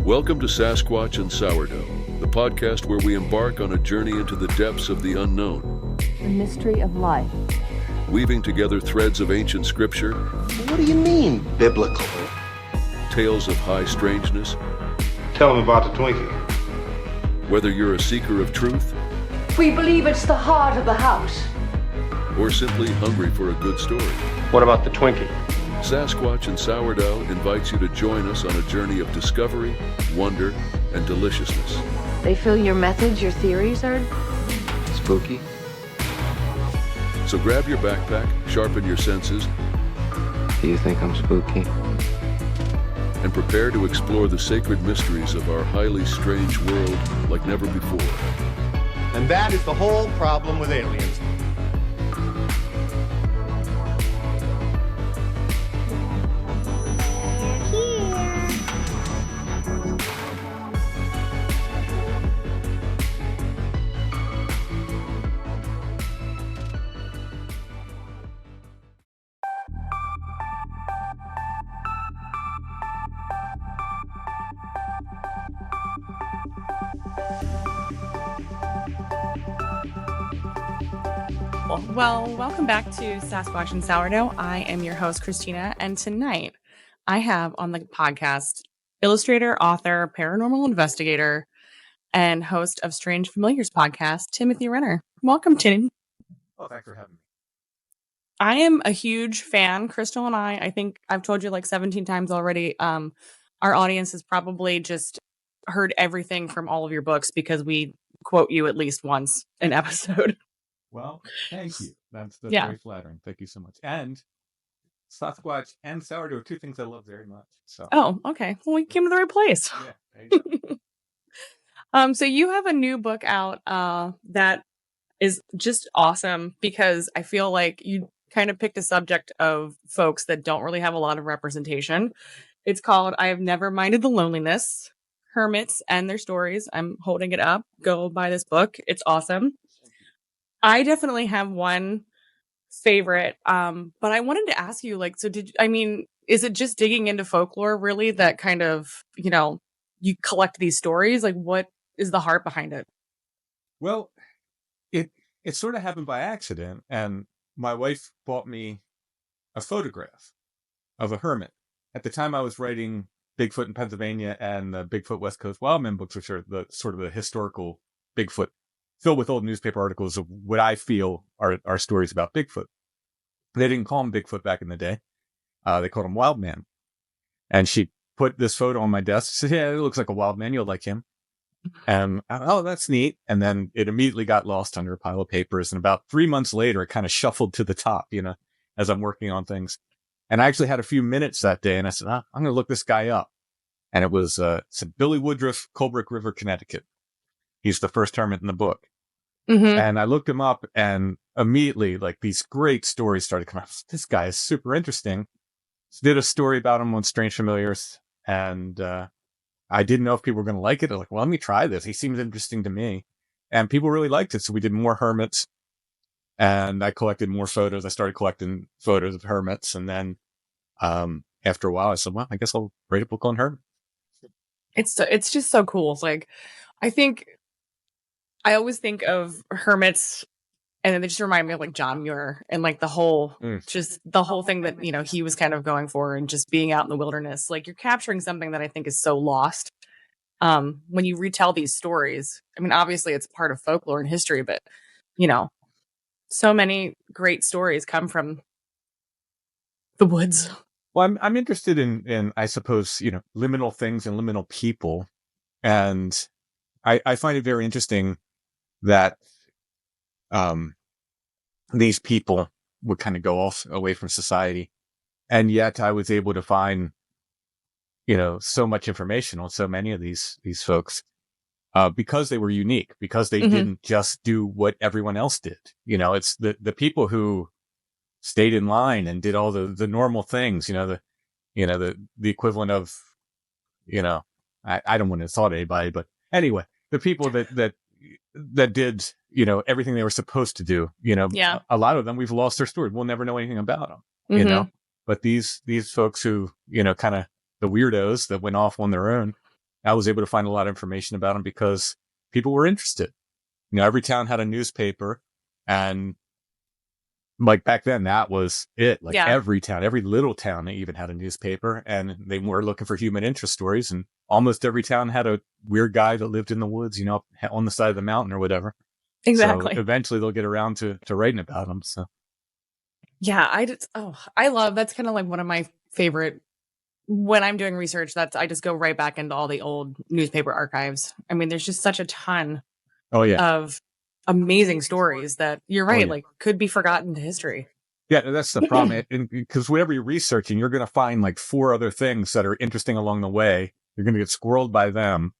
Welcome to Sasquatch and Sourdough, the podcast where we embark on a journey into the depths of the unknown. The mystery of life. Weaving together threads of ancient scripture. What do you mean, biblical? Tales of high strangeness. Tell them about the Twinkie. Whether you're a seeker of truth. We believe it's the heart of the house. Or simply hungry for a good story. What about the Twinkie? Sasquatch and Sourdough invites you to join us on a journey of discovery, wonder, and deliciousness. They feel your methods, your theories are Spooky. So grab your backpack, sharpen your senses, Do you think I'm spooky? and prepare to explore the sacred mysteries of our highly strange world like never before. And that is the whole problem with aliens. Well, welcome back to Sasquatch and Sourdough. I am your host, Christina, and tonight I have on the podcast illustrator, author, paranormal investigator, and host of Strange Familiars podcast, Timothy Renner. Welcome, Tim. Oh, thanks for having me. I am a huge fan. Crystal and I think I've told you like 17 times already. Our audience has probably just heard everything from all of your books because we quote you at least once an episode. Well, thank you. That's Yeah. very flattering. Thank you so much. And Sasquatch and sourdough are two things I love very much. So Oh, okay. Well, we came to the right place. yeah, there you go. So you have a new book out that is just awesome because I feel like you kind of picked a subject of folks that don't really have a lot of representation. It's called I Have Never Minded the Loneliness, Hermits and Their Stories. I'm holding it up. Go buy this book. It's awesome. I definitely have one favorite, but I wanted to ask you, like, so is it just digging into folklore really that kind of, you collect these stories? Like, what is the heart behind it? Well, it sort of happened by accident, and my wife bought me a photograph of a hermit. At the time, I was writing Bigfoot in Pennsylvania and the Bigfoot West Coast Wildman books, which are the sort of the historical Bigfoot, filled with old newspaper articles of what I feel are stories about Bigfoot. They didn't call him Bigfoot back in the day. They called him Wildman. And she put this photo on my desk. She said, yeah, it looks like a wild man. You'll like him. And oh, that's neat. And then it immediately got lost under a pile of papers. And about 3 months later, it kind of shuffled to the top, as I'm working on things. And I actually had a few minutes that day. And I said, I'm going to look this guy up. And it was Billy Woodruff, Colebrook River, Connecticut. He's the first hermit in the book. Mm-hmm. And I looked him up and immediately like these great stories started coming up. This guy is super interesting. So did a story about him on Strange Familiars. And I didn't know if people were going to like it. I was like, well, let me try this. He seems interesting to me. And people really liked it. So we did more hermits and I collected more photos. I started collecting photos of hermits. And then after a while, I said, well, I guess I'll write a book on hermits. It's just so cool. It's like, I always think of hermits and then they just remind me of like John Muir and like the whole thing that, he was kind of going for and just being out in the wilderness. Like you're capturing something that I think is so lost. When you retell these stories, I mean, obviously it's part of folklore and history, but so many great stories come from the woods. Well, I'm interested in I suppose, liminal things and liminal people. And I find it very interesting that these people would kind of go off away from society. And yet I was able to find, so much information on so many of these folks because they were unique, because they didn't just do what everyone else did. It's the people who stayed in line and did all the normal things, the equivalent of, I don't want to insult anybody, but anyway, the people that did, everything they were supposed to do, Yeah. a lot of them, we've lost their story. We'll never know anything about them, but these folks who, kind of the weirdos that went off on their own I was able to find a lot of information about them because people were interested. Every town had a newspaper, and like back then, that was it. Like every town, every little town, they even had a newspaper, and they were looking for human interest stories. And almost every town had a weird guy that lived in the woods, on the side of the mountain or whatever. Exactly. So eventually they'll get around to writing about them. So yeah, that's kind of like one of my favorite. When I'm doing research, I just go right back into all the old newspaper archives. I mean, there's just such a ton of amazing stories that you're right, like could be forgotten to history. Yeah, that's the problem. Because whenever you're researching, you're going to find like 4 other things that are interesting along the way. You're going to get squirreled by them.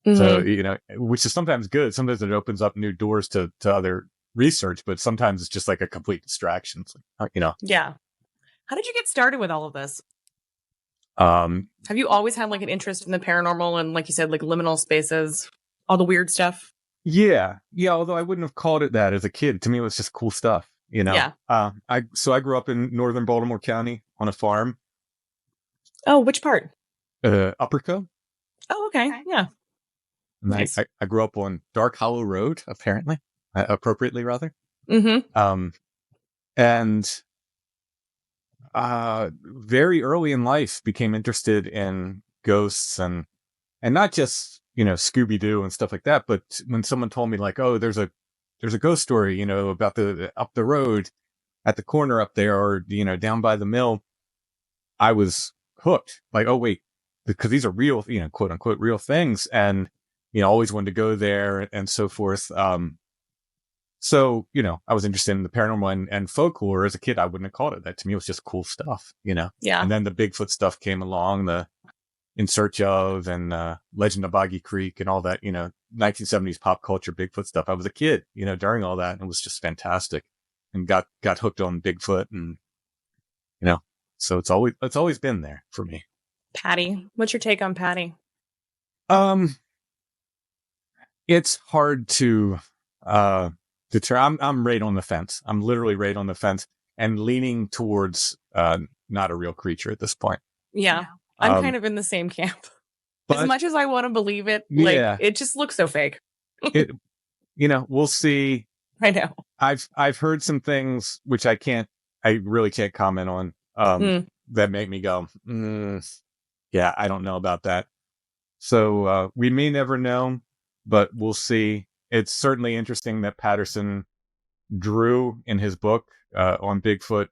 So, which is sometimes good. Sometimes it opens up new doors to other research, but sometimes it's just like a complete distraction. It's like, Yeah. How did you get started with all of this? Have you always had like an interest in the paranormal and, like you said, like liminal spaces, all the weird stuff? Yeah. Although I wouldn't have called it that as a kid. To me, it was just cool stuff. Yeah. I grew up in northern Baltimore County on a farm. Oh, which part? Upperco. Oh, okay. Yeah. Nice. I grew up on Dark Hollow Road, apparently, appropriately rather. Mm-hmm. And very early in life became interested in ghosts and not just Scooby-Doo and stuff like that, but when someone told me like, oh, there's a ghost story about the up the road at the corner up there, or down by the mill, I was hooked. Like, oh wait, because these are real, quote unquote real things, and always wanted to go there and so forth. So, I was interested in the paranormal and folklore as a kid. I wouldn't have called it that. To me, it was just cool stuff, Yeah. And then the Bigfoot stuff came along, the In Search of and Legend of Boggy Creek and all that, 1970s pop culture Bigfoot stuff. I was a kid, during all that, and it was just fantastic, and got hooked on Bigfoot, and so it's always been there for me. Patty, what's your take on Patty? It's hard to I'm right on the fence. I'm literally right on the fence and leaning towards not a real creature at this point. Yeah. I'm kind of in the same camp. But, as much as I want to believe it, it just looks so fake. We'll see. I know. I've heard some things which I really can't comment on that make me go, yeah, I don't know about that. So we may never know, but we'll see. It's certainly interesting that Patterson drew in his book on Bigfoot,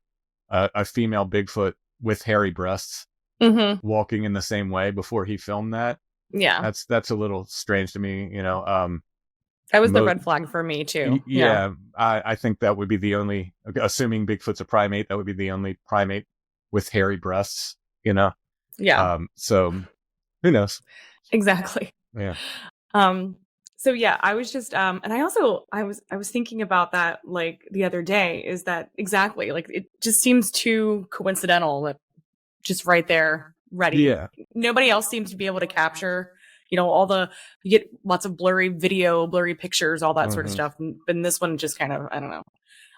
a female Bigfoot with hairy breasts walking in the same way before he filmed that. Yeah. That's a little strange to me, That was the red flag for me too. Yeah. I think that would be the only, assuming Bigfoot's a primate, that would be the only primate with hairy breasts, Yeah. So who knows? Exactly. Yeah. So yeah, I was just, and I was thinking about that like the other day, is that exactly, like, it just seems too coincidental that just right there, ready. Yeah. Nobody else seems to be able to capture, you get lots of blurry video, blurry pictures, all that sort of stuff. And this one just kind of, I don't know.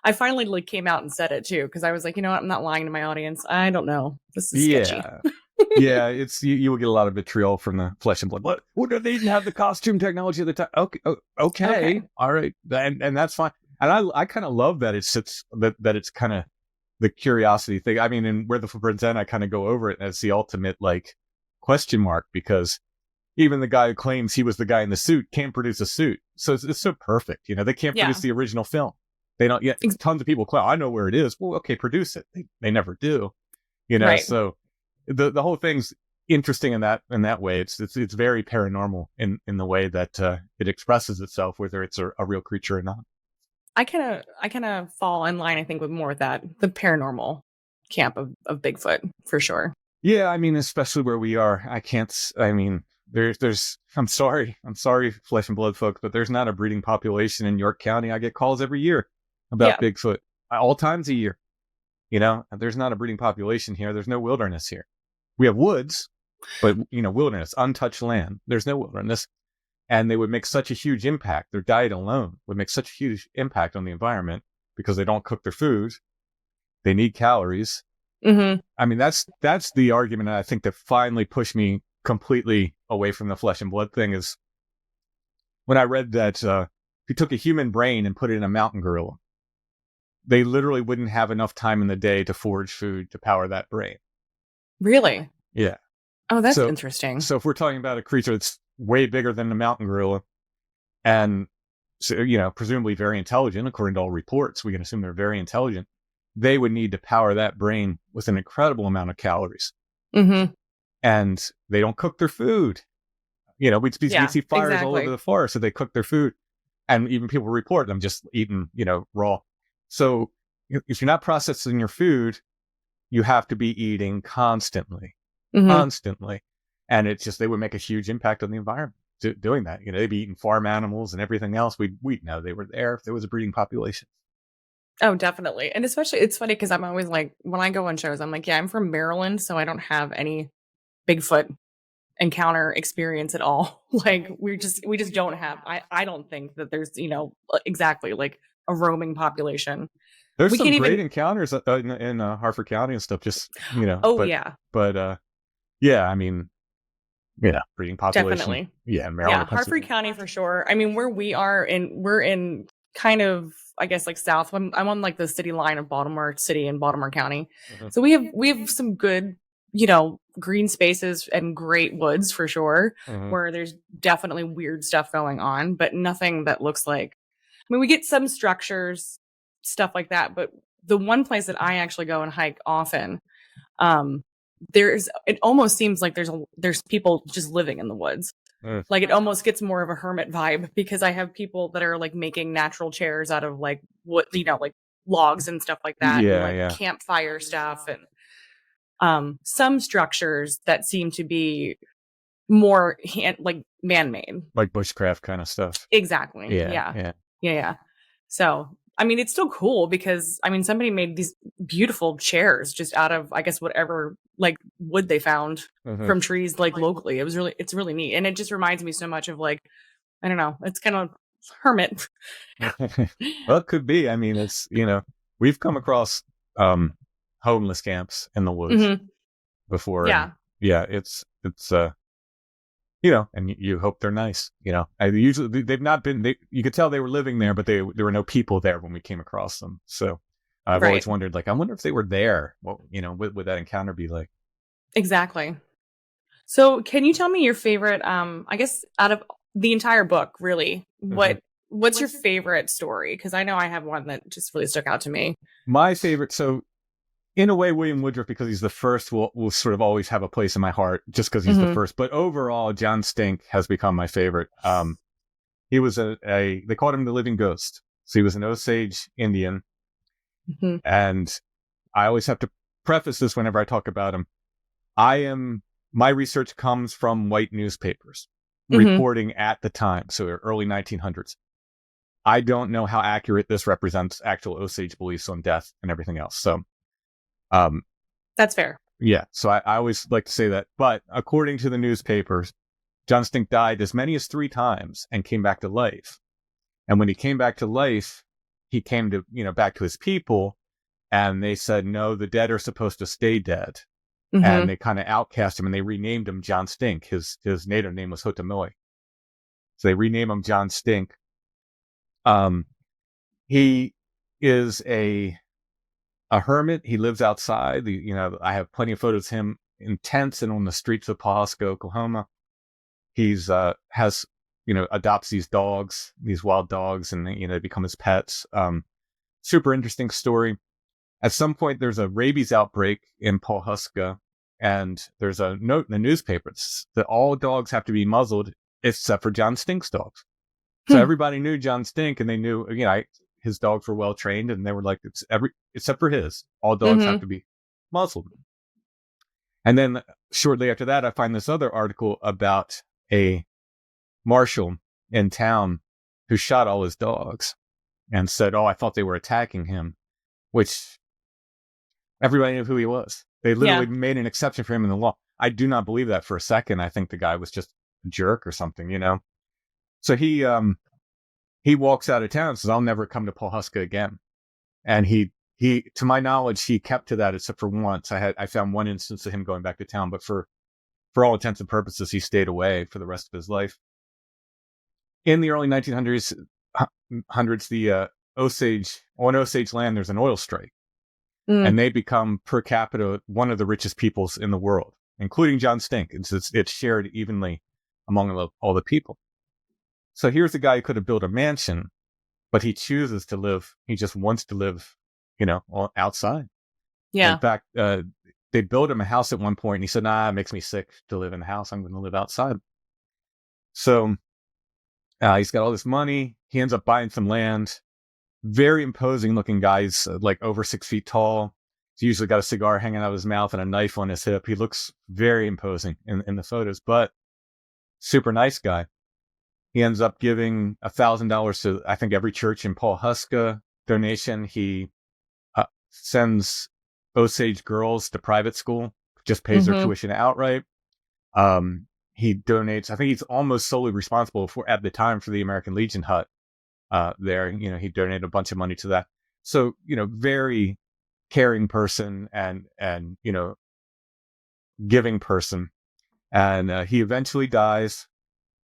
I finally like came out and said it too, because I was like, I'm not lying to my audience. I don't know. This is sketchy. Yeah, it's you will get a lot of vitriol from the flesh and blood. What do they even have the costume technology at the time? Okay. All right, and that's fine. And I kind of love that that it's kind of the curiosity thing. I mean, and where the footprints end, I kind of go over it as the ultimate like question mark, because even the guy who claims he was the guy in the suit can't produce a suit, so it's so perfect. They can't produce the original film. They don't yet. Tons of people claim, I know where it is. Well, okay, produce it. They never do. Right. So. The whole thing's interesting in that way. It's very paranormal in the way that it expresses itself, whether it's a real creature or not. I kind of fall in line, I think, with more of that, the paranormal camp of Bigfoot for sure. Yeah, I mean, especially where we are, there's I'm sorry, flesh and blood folks, but there's not a breeding population in York County. I get calls every year about Bigfoot, all times a year. There's not a breeding population here. There's no wilderness here. We have woods, but wilderness, untouched land. There's no wilderness, and they would make such a huge impact. Their diet alone would make such a huge impact on the environment because they don't cook their food. They need calories. I mean, that's the argument I think that finally pushed me completely away from the flesh and blood thing is when I read that if you took a human brain and put it in a mountain gorilla, they literally wouldn't have enough time in the day to forage food to power that brain. Really? Yeah. Oh, that's So- interesting. So if we're talking about a creature that's way bigger than the mountain gorilla and, so, presumably very intelligent, according to all reports, we can assume they're very intelligent, they would need to power that brain with an incredible amount of calories. Mm-hmm. And they don't cook their food. We'd see fires all over the forest, so they cook their food. And even people report them just eating, raw. So if you're not processing your food, you have to be eating constantly. Mm-hmm. Constantly. And it's just, they would make a huge impact on the environment doing that. They'd be eating farm animals and everything else. We'd know they were there if there was a breeding population. Oh, definitely. And especially, it's funny because I'm always like, when I go on shows, I'm like, yeah, I'm from Maryland, so I don't have any Bigfoot encounter experience at all. Like, we just don't have, I don't think that there's, exactly like a roaming population. There's We some can't great even- encounters in Harford County and stuff, just, Oh, but, yeah, But, yeah, I mean, breeding population. definitely. Yeah, Maryland. Yeah, Hartford County for sure. I mean, where we are we're in kind of, I guess, like south. I'm on like the city line of Baltimore City and Baltimore County. Mhm. So we have some good, green spaces and great woods for sure, Mhm. where there's definitely weird stuff going on, but nothing that looks like, I mean, we get some structures, stuff like that, but the one place that I actually go and hike often, it almost seems like there's people just living in the woods. Like, it almost gets more of a hermit vibe because I have people that are like making natural chairs out of like wood, like logs and stuff like that. Yeah, and, yeah. Campfire stuff and some structures that seem to be more man-made. Like bushcraft kind of stuff. Exactly. Yeah. Yeah. So, I mean, it's still cool because, I mean, somebody made these beautiful chairs just out of, I guess, whatever like wood they found Mhm. from trees like locally. It's really neat. And it just reminds me so much of like, I don't know, it's kind of hermit. Well, it could be. I mean, it's, we've come across homeless camps in the woods Mhm. before. Yeah. And yeah, it's and you hope they're nice. They've not been, you could tell they were living there, but there were no people there when we came across them. So I've Right. always wondered, like, I wonder if they were there. What, what would that encounter be like? Exactly. So can you tell me your favorite, I guess out of the entire book, really, what's your favorite story? Because I know I have one that just really stuck out to me. My favorite, so in a way, William Woodruff, because he's the first, will sort of always have a place in my heart just because he's the Mhm. first. But overall, John Stink has become my favorite. He was they called him the living ghost. So he was an Osage Indian. Mhm. And I always have to preface this whenever I talk about him. My research comes from white newspapers Mhm. reporting at the time, so early 1900s. I don't know how accurate this represents actual Osage beliefs on death and everything else. So, That's fair. yeah, so I always like to say that. But according to the newspapers, John Stink died as many as 3 times and came back to life. And when he came back to life, he came to, back to his people, and they said, no, the dead are supposed to stay dead. Mhm. And they kind of outcast him, and they renamed him John Stink. His native name was Hotamoi. So they renamed him John Stink. He is a hermit. He lives outside. I have plenty of photos of him in tents and on the streets of Pawhuska, Oklahoma. He's adopts these dogs, these wild dogs, and they become his pets. Super interesting story. At some point, there's a rabies outbreak in Pawhuska, and there's a note in the newspaper that all dogs have to be muzzled except for John Stink's dogs. So everybody knew John Stink, and they knew, his dogs were well trained, and they were like, except for his, all dogs have to be muzzled. And then shortly after that, I find this other article about a marshal in town who shot all his dogs and said, I thought they were attacking him, which everybody knew who he was. They literally made an exception for him in the law. I do not believe that for a second. I think the guy was just a jerk or something, So he walks out of town and says, I'll never come to Pawhuska again. And he, to my knowledge, he kept to that except for once. I found one instance of him going back to town, but for for all intents and purposes, he stayed away for the rest of his life. In the early 1900s, the on Osage land, there's an oil strike, and they become per capita one of the richest peoples in the world, including John Stink. It's shared evenly among all the people. So here's a guy who could have built a mansion, but he chooses to live. He just wants to live, outside. Yeah. In fact, they built him a house at one point, and he said, "Nah, it makes me sick to live in a house. I'm going to live outside." So he's got all this money. He ends up buying some land. Very imposing looking guy. He's like over 6 feet tall. He's usually got a cigar hanging out of his mouth and a knife on his hip. He looks very imposing in the photos, but super nice guy. He ends up giving $1,000 to, I think, every church in Pawhuska donation. He sends Osage girls to private school, just pays their tuition outright. He donates, I think he's almost solely responsible for, at the time, for the American Legion hut there. He donated a bunch of money to that. So, very caring person and giving person. And he eventually dies.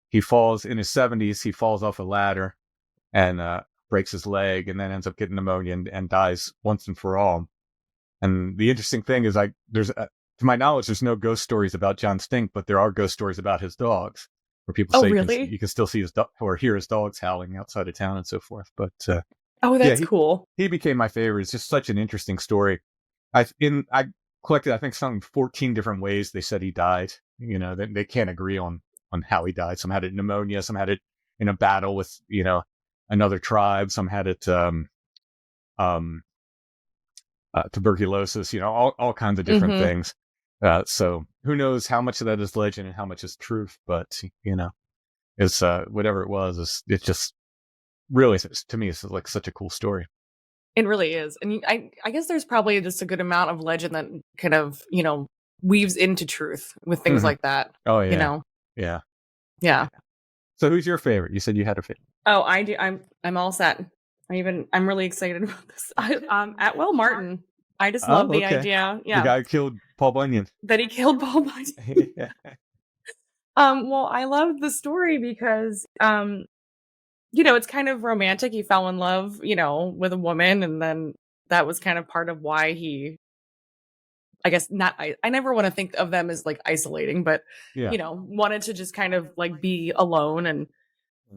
He falls in his 70s. He falls off a ladder and breaks his leg, and then ends up getting pneumonia and dies once and for all. And the interesting thing is, to my knowledge, there's no ghost stories about John Stink, but there are ghost stories about his dogs, where people say really? you can still see his or hear his dogs howling outside of town and so forth. But that's cool. He became my favorite. It's just such an interesting story. I collected, I think, some 14 different ways they said he died. They can't agree on how he died. Some had it pneumonia, some had it in a battle with, another tribe, some had it tuberculosis, all kinds of different things. So who knows how much of that is legend and how much is truth, but it's whatever it was, it just really, to me, it's like such a cool story. It really is. And I guess there's probably just a good amount of legend that kind of, weaves into truth with things like that. Oh yeah. Yeah. So who's your favorite? You said you had a favorite. Oh, I do. I'm all set. I'm really excited about this. Atwell Martin. I just love the idea. Yeah. The guy who killed Paul Bunyan. That he killed Paul Bunyan. Yeah. Well, I love the story because, it's kind of romantic. He fell in love, with a woman, and then that was kind of part of why he, I guess I never want to think of them as like isolating, but, wanted to just kind of like be alone.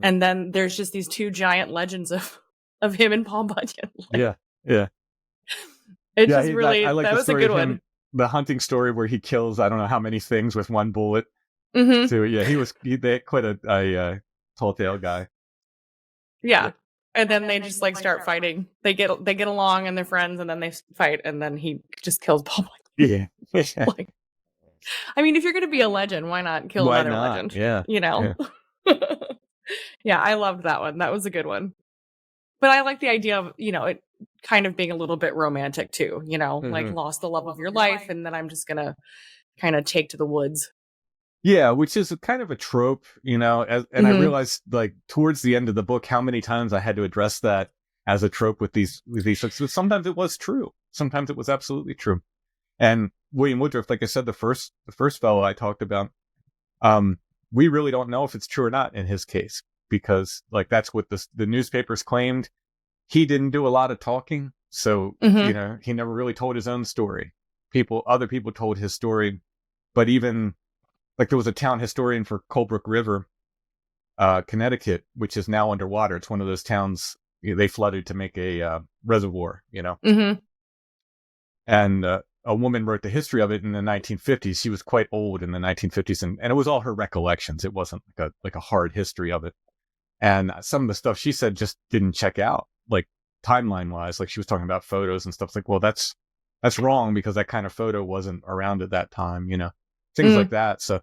And then there's just these two giant legends of him and Paul Bunyan. Yeah. It just really, I like that was a good one. The hunting story where he kills, I don't know how many things with one bullet. So yeah, they quite a tall tale guy. Yeah. And then they just like start fighting. They get along and they're friends, and then they fight, and then he just kills Paul Bunyan. Yeah. I mean, if you're going to be a legend, why not kill another legend? Yeah. Yeah. I loved that one. That was a good one. But I like the idea of, it kind of being a little bit romantic too, like lost the love of your life, and then I'm just going to kind of take to the woods. Yeah, which is kind of a trope, and I realized like towards the end of the book how many times I had to address that as a trope with these books. Sometimes it was true. Sometimes it was absolutely true. And William Woodruff, like I said, the first fellow I talked about, we really don't know if it's true or not in his case, because like that's what the newspapers claimed. He didn't do a lot of talking, so he never really told his own story. Other people told his story, but even like there was a town historian for Colebrook River, Connecticut, which is now underwater. It's one of those towns they flooded to make a reservoir, and a woman wrote the history of it in the 1950s. She was quite old in the 1950s, and it was all her recollections. It wasn't like a hard history of it. And some of the stuff she said just didn't check out, like timeline wise. Like she was talking about photos and stuff. Like, well, that's wrong because that kind of photo wasn't around at that time, things like that. So,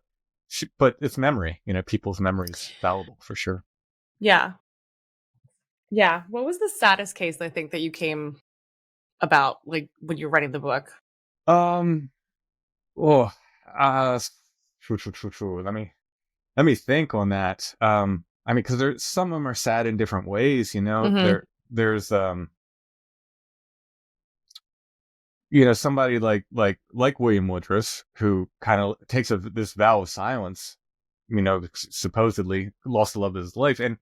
but it's memory, people's memories fallible for sure. Yeah. What was the saddest case I think that you came about, like when you're writing the book? Let me think on that. I mean, because some of them are sad in different ways, There's somebody like William Woodruff, who kind of takes this vow of silence, supposedly lost the love of his life. And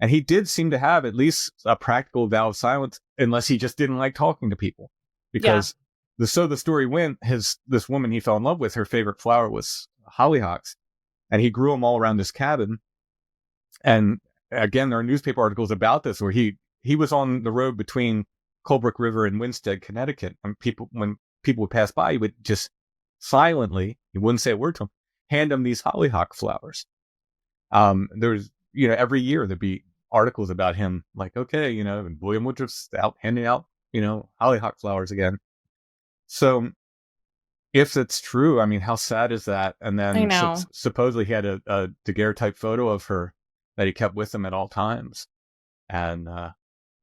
he did seem to have at least a practical vow of silence, unless he just didn't like talking to people. Because the story went, this woman he fell in love with, her favorite flower was hollyhocks. And he grew them all around his cabin. And again, there are newspaper articles about this where he was on the road between Colebrook River and Winsted, Connecticut. And when people would pass by, he would just silently, he wouldn't say a word to them, hand them these hollyhock flowers. There's, every year there'd be articles about him, like, okay, and William Woodruff's out handing out, hollyhock flowers again. So if it's true, I mean, how sad is that? And then I know. Supposedly he had a daguerre-type photo of her that he kept with him at all times. And,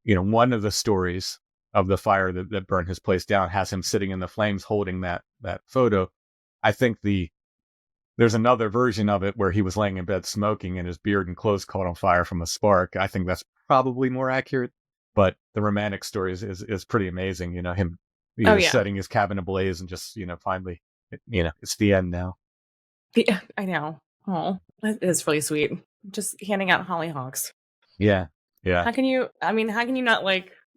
one of the stories of the fire that burned his place down has him sitting in the flames holding that photo. I think there's another version of it where he was laying in bed smoking and his beard and clothes caught on fire from a spark. I think that's probably more accurate, but the romantic story is pretty amazing. Him setting his cabin ablaze and just, finally, it's the end now. Yeah, I know. Oh, that is really sweet. Just handing out hollyhocks. Yeah. Yeah. How can you not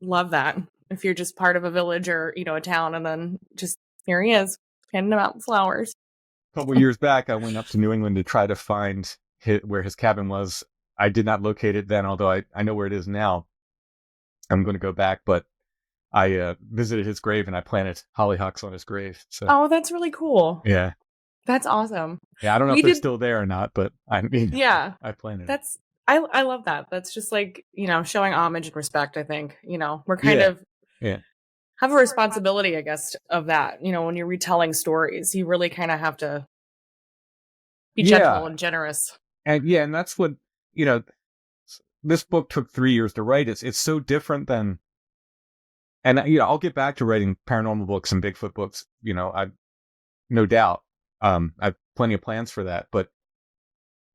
love that if you're just part of a village or, a town, and then just here he is handing out flowers. A couple of years back, I went up to New England to try to find where his cabin was. I did not locate it then, although I know where it is now. I'm going to go back, but I visited his grave and I planted hollyhocks on his grave. So. Oh, that's really cool. Yeah. That's awesome. Yeah, I don't know if they're still there or not, but I mean, yeah, I planted it. I love that. That's just showing homage and respect, I think. We're kind of have a responsibility, I guess, of that. When you're retelling stories, you really kind of have to be gentle and generous. And that's what, this book took 3 years to write. It's so different than, and I'll get back to writing paranormal books and Bigfoot books, I've no doubt. I have plenty of plans for that, but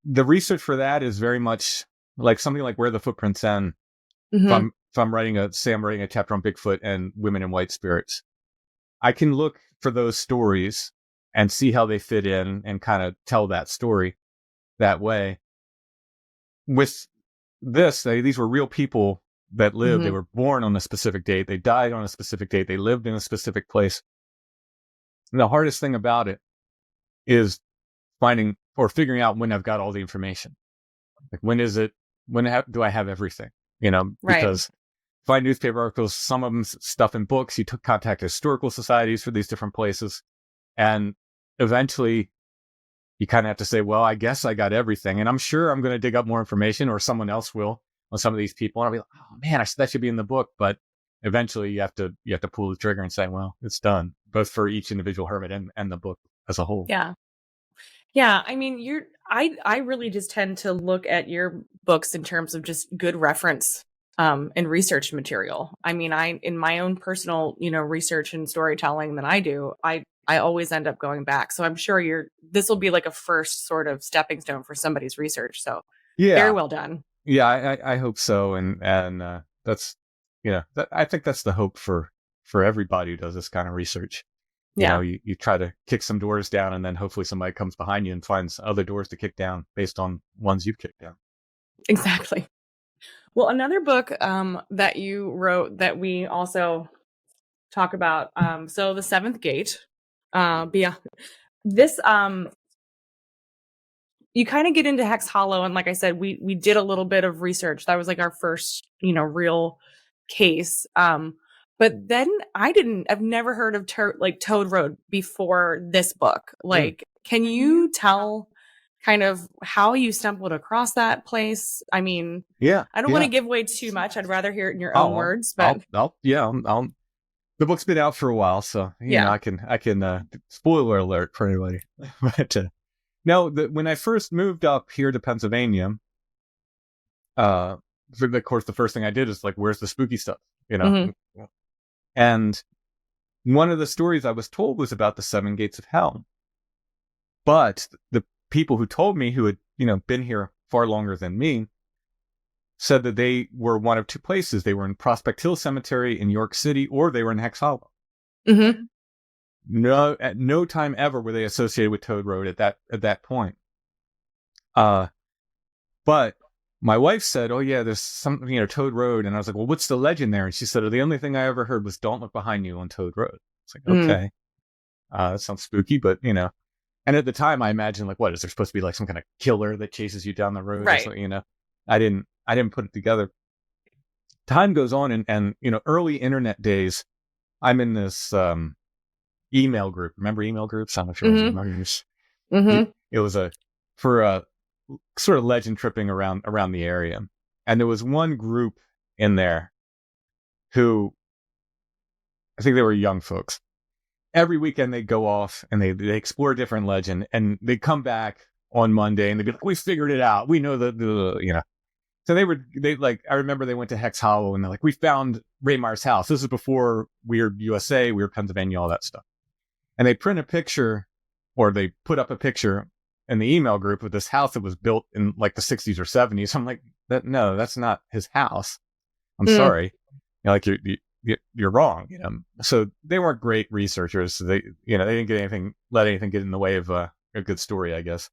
the research for that is very much like something like Where the Footprints End. Mm-hmm. If I'm writing a chapter on Bigfoot and women in white spirits, I can look for those stories and see how they fit in and kind of tell that story that way. With this, these were real people that lived. Mm-hmm. They were born on a specific date. They died on a specific date. They lived in a specific place. And the hardest thing about it is finding or figuring out when I've got all the information. Like, when is it? Do I have everything? Because find newspaper articles, some of them stuff in books. You contact historical societies for these different places. And eventually you kind of have to say, well, I guess I got everything. And I'm sure I'm going to dig up more information, or someone else will, on some of these people. And I'll be like, oh man, that should be in the book. But eventually you have to pull the trigger and say, well, it's done, both for each individual hermit and the book as a whole. Yeah. Yeah. I mean, I really just tend to look at your books in terms of just good reference and research material. I mean, in my own personal, research and storytelling that I do, I always end up going back. So I'm sure this will be like a first sort of stepping stone for somebody's research. So very well done. Yeah, I hope so. And that's, I think that's the hope for everybody who does this kind of research. You try to kick some doors down, and then hopefully somebody comes behind you and finds other doors to kick down based on ones you've kicked down. Exactly. Well, another book that you wrote that we also talk about, so The Seventh Gate. Beyond this, you kind of get into Hex Hollow, and like I said, we did a little bit of research. That was like our first, real case. But then I've never heard of Toad Road before this book. Can you tell kind of how you stumbled across that place? I mean, I don't want to give away too much. I'd rather hear it in your own words, but the book's been out for a while, so I can spoiler alert for anybody. But no, when I first moved up here to Pennsylvania, of course, the first thing I did is where's the spooky stuff, Mm-hmm. And one of the stories I was told was about the 7 gates of hell. But the people who told me, who had, been here far longer than me, said that they were one of two places. They were in Prospect Hill Cemetery in York City, or they were in Hex Hollow. Mm-hmm. No, at no time ever were they associated with Toad Road at that point. But my wife said, "Oh yeah, there's something, Toad Road," and I was like, "Well, what's the legend there?" And she said, "Oh, the only thing I ever heard was don't look behind you on Toad Road." It's like, okay, that sounds spooky, but And at the time, I imagined like, what is there supposed to be like some kind of killer that chases you down the road or something? I didn't put it together. Time goes on, and early internet days, I'm in this email group. Remember email groups? I don't know if you remember email groups. It was for a sort of legend tripping around the area, and there was one group in there who, I think they were young folks. Every weekend they'd go off and they explore a different legend, and they'd come back on Monday and they'd be like, "We figured it out. We know the." So I remember they went to Hex Hollow and they're like, "We found Raymar's house." This is before Weird USA, Weird Pennsylvania, all that stuff. And they print a picture, or they put up a picture in the email group of this house that was built in like the 60s or 70s. I'm like, no, that's not his house. I'm sorry. You're wrong. So they weren't great researchers. So they didn't let anything get in the way of a good story, I guess.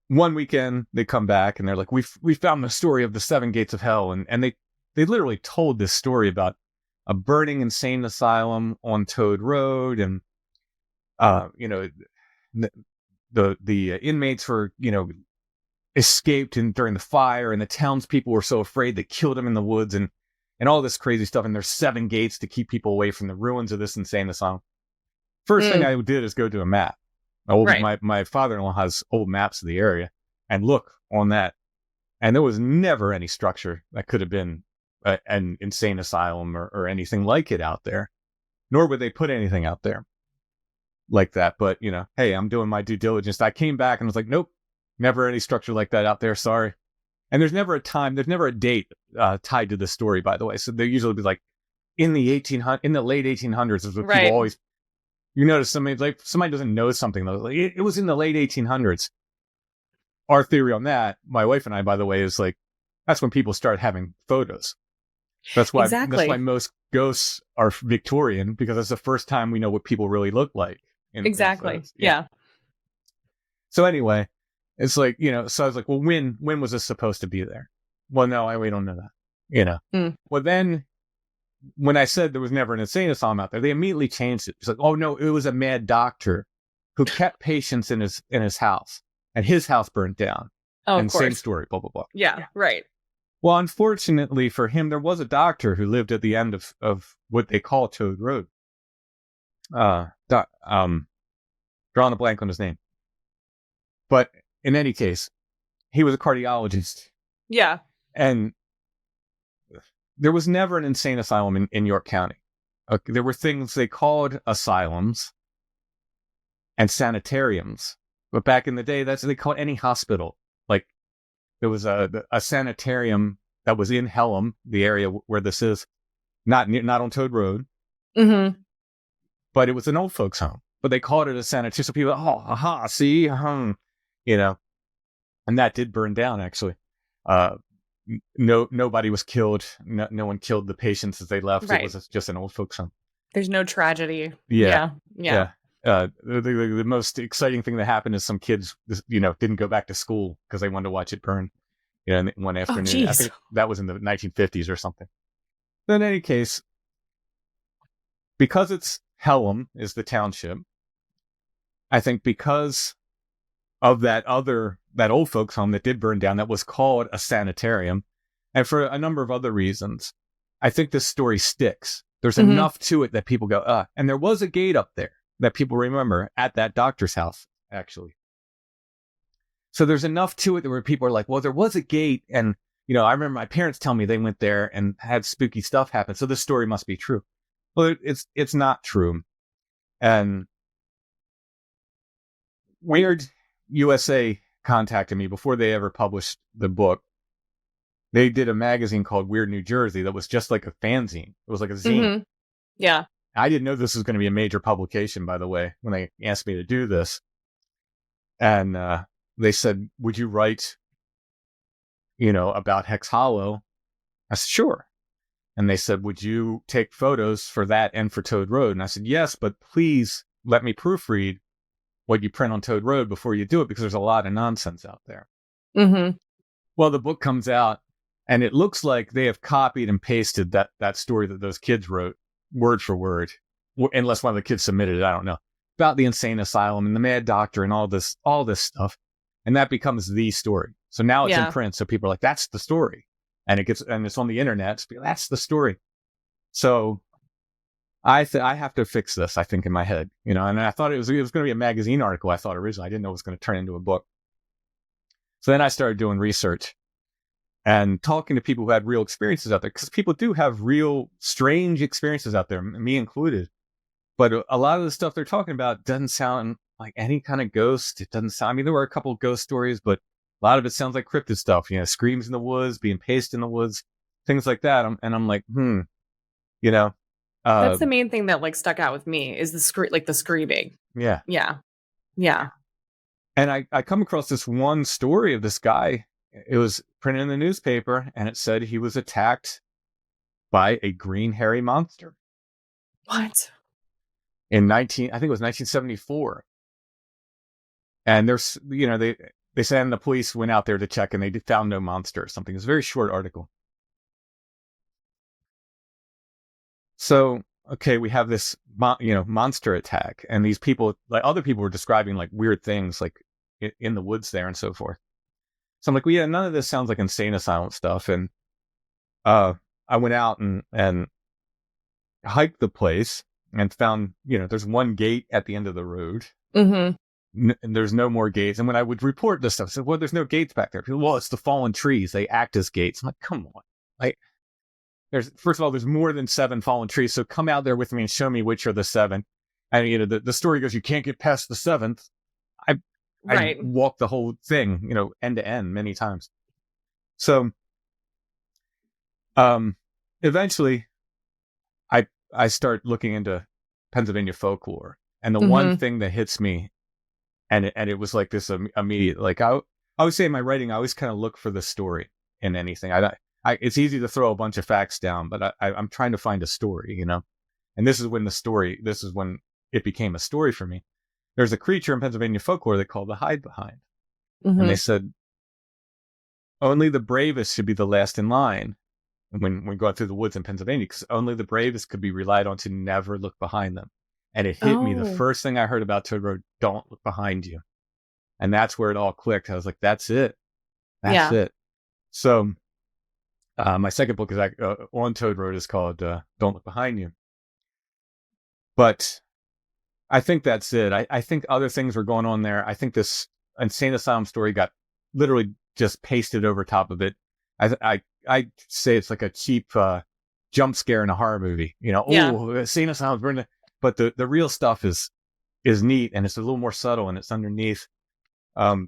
One weekend they come back and they're like, we found the story of the 7 gates of hell. And they literally told this story about a burning insane asylum on Toad Road. And, the inmates were, escaped during the fire, and the townspeople were so afraid they killed him in the woods, and all this crazy stuff. And there's 7 gates to keep people away from the ruins of this insane asylum. First thing I did is go to a map. My father-in-law has old maps of the area, and look on that. And there was never any structure that could have been an insane asylum or anything like it out there, nor would they put anything out there like that. But, hey, I'm doing my due diligence. I came back and was like, nope, never any structure like that out there. Sorry. And there's never a date tied to the story, by the way. So they usually be like in the late 1800s is what people always. You notice somebody doesn't know something though. Like it was in the late 1800s. Our theory on that, my wife and I, by the way, is like that's when people start having photos. That's why most ghosts are Victorian, because that's the first time we know what people really look like. Exactly. Yeah. So anyway, it's like, so I was like, well, when was this supposed to be there? Well, no, we don't know that. Well, then when I said there was never an insane asylum out there, they immediately changed it. It's like, oh no, it was a mad doctor who kept patients in his house, and his house burnt down. Oh, and of course. Same story, blah, blah, blah. Yeah, right. Well, unfortunately for him, there was a doctor who lived at the end of what they call Toad Road. Drawing a blank on his name. But in any case, he was a cardiologist. Yeah. And there was never an insane asylum in York County. There were things they called asylums and sanitariums. But back in the day, that's what they called any hospital. Like, there was a sanitarium that was in Hellam, the area where this is, not on Toad Road. Mm-hmm. But it was an old folks' home. But they called it a sanitarium. So people, see? And that did burn down, actually. Nobody was killed. No one killed the patients as they left. Right. It was just an old folks' home. There's no tragedy. Yeah. The most exciting thing that happened is some kids, didn't go back to school because they wanted to watch it burn. One afternoon. I think that was in the 1950s or something. But in any case, because it's Hellam is the township, I think because of that old folks home that did burn down, that was called a sanitarium, and for a number of other reasons, I think this story sticks. There's enough to it that people go, and there was a gate up there that people remember at that doctor's house, actually. So there's enough to it where people are like, well, there was a gate, and I remember my parents telling me they went there and had spooky stuff happen, so this story must be true. Well, it's not true. And Weird USA contacted me before they ever published the book. They did a magazine called Weird New Jersey that was just like a fanzine. It was like a zine. Mm-hmm. Yeah. I didn't know this was going to be a major publication, by the way, when they asked me to do this. And they said, would you write, about Hex Hollow? I said, sure. And they said, would you take photos for that and for Toad Road? And I said, yes, but please let me proofread what you print on Toad Road before you do it, because there's a lot of nonsense out there. Mm-hmm. Well, the book comes out, and it looks like they have copied and pasted that story that those kids wrote, word for word, unless one of the kids submitted it, I don't know, about the insane asylum and the mad doctor and all this stuff. And that becomes the story. So now it's in print. So people are like, that's the story. And it's on the internet. So that's the story. So I have to fix this, I think, in my head, and I thought it was going to be a magazine article. I thought originally, I didn't know it was going to turn into a book. So then I started doing research and talking to people who had real experiences out there, because people do have real strange experiences out there, me included. But a lot of the stuff they're talking about doesn't sound like any kind of ghost. It doesn't sound, I mean, there were a couple of ghost stories, but a lot of it sounds like cryptid stuff, screams in the woods, being paced in the woods, things like that. And I'm like, that's the main thing that like stuck out with me is the screaming. Yeah. Yeah. Yeah. And I come across this one story of this guy. It was printed in the newspaper, and it said he was attacked by a green hairy monster. What? I think it was 1974. And there's, they said, and the police went out there to check, and they found no monster or something. It's a very short article. So, okay, we have this, monster attack, and these people, like other people were describing like weird things, like in the woods there and so forth. So I'm like, well, yeah, none of this sounds like insane asylum stuff. And I went out and hiked the place and found, there's one gate at the end of the road. Mm-hmm. And there's no more gates. And when I would report this stuff, I said, well, there's no gates back there. People, well, it's the fallen trees. They act as gates. I'm like, come on. Like, first of all, there's more than 7 fallen trees. So come out there with me and show me which are the 7. And, the story goes, you can't get past the 7th. I walked the whole thing, end to end many times. So, eventually I start looking into Pennsylvania folklore, and the one thing that hits me, and it was like this immediate, like I would say in my writing, I always kind of look for the story in anything. It's easy to throw a bunch of facts down, but I'm trying to find a story, and this is when it became a story for me. There's a creature in Pennsylvania folklore they call the hide behind. Mm-hmm. And they said, only the bravest should be the last in line when going through the woods in Pennsylvania, because only the bravest could be relied on to never look behind them. And it hit me the first thing I heard about Toad Road, don't look behind you. And that's where it all clicked. I was like, that's it. That's it. So my second book is on Toad Road is called Don't Look Behind You. But I think that's it. I think other things were going on there. I think this insane asylum story got literally just pasted over top of it. I say it's like a cheap jump scare in a horror movie. Insane asylum burned. But the real stuff is neat, and it's a little more subtle, and it's underneath. I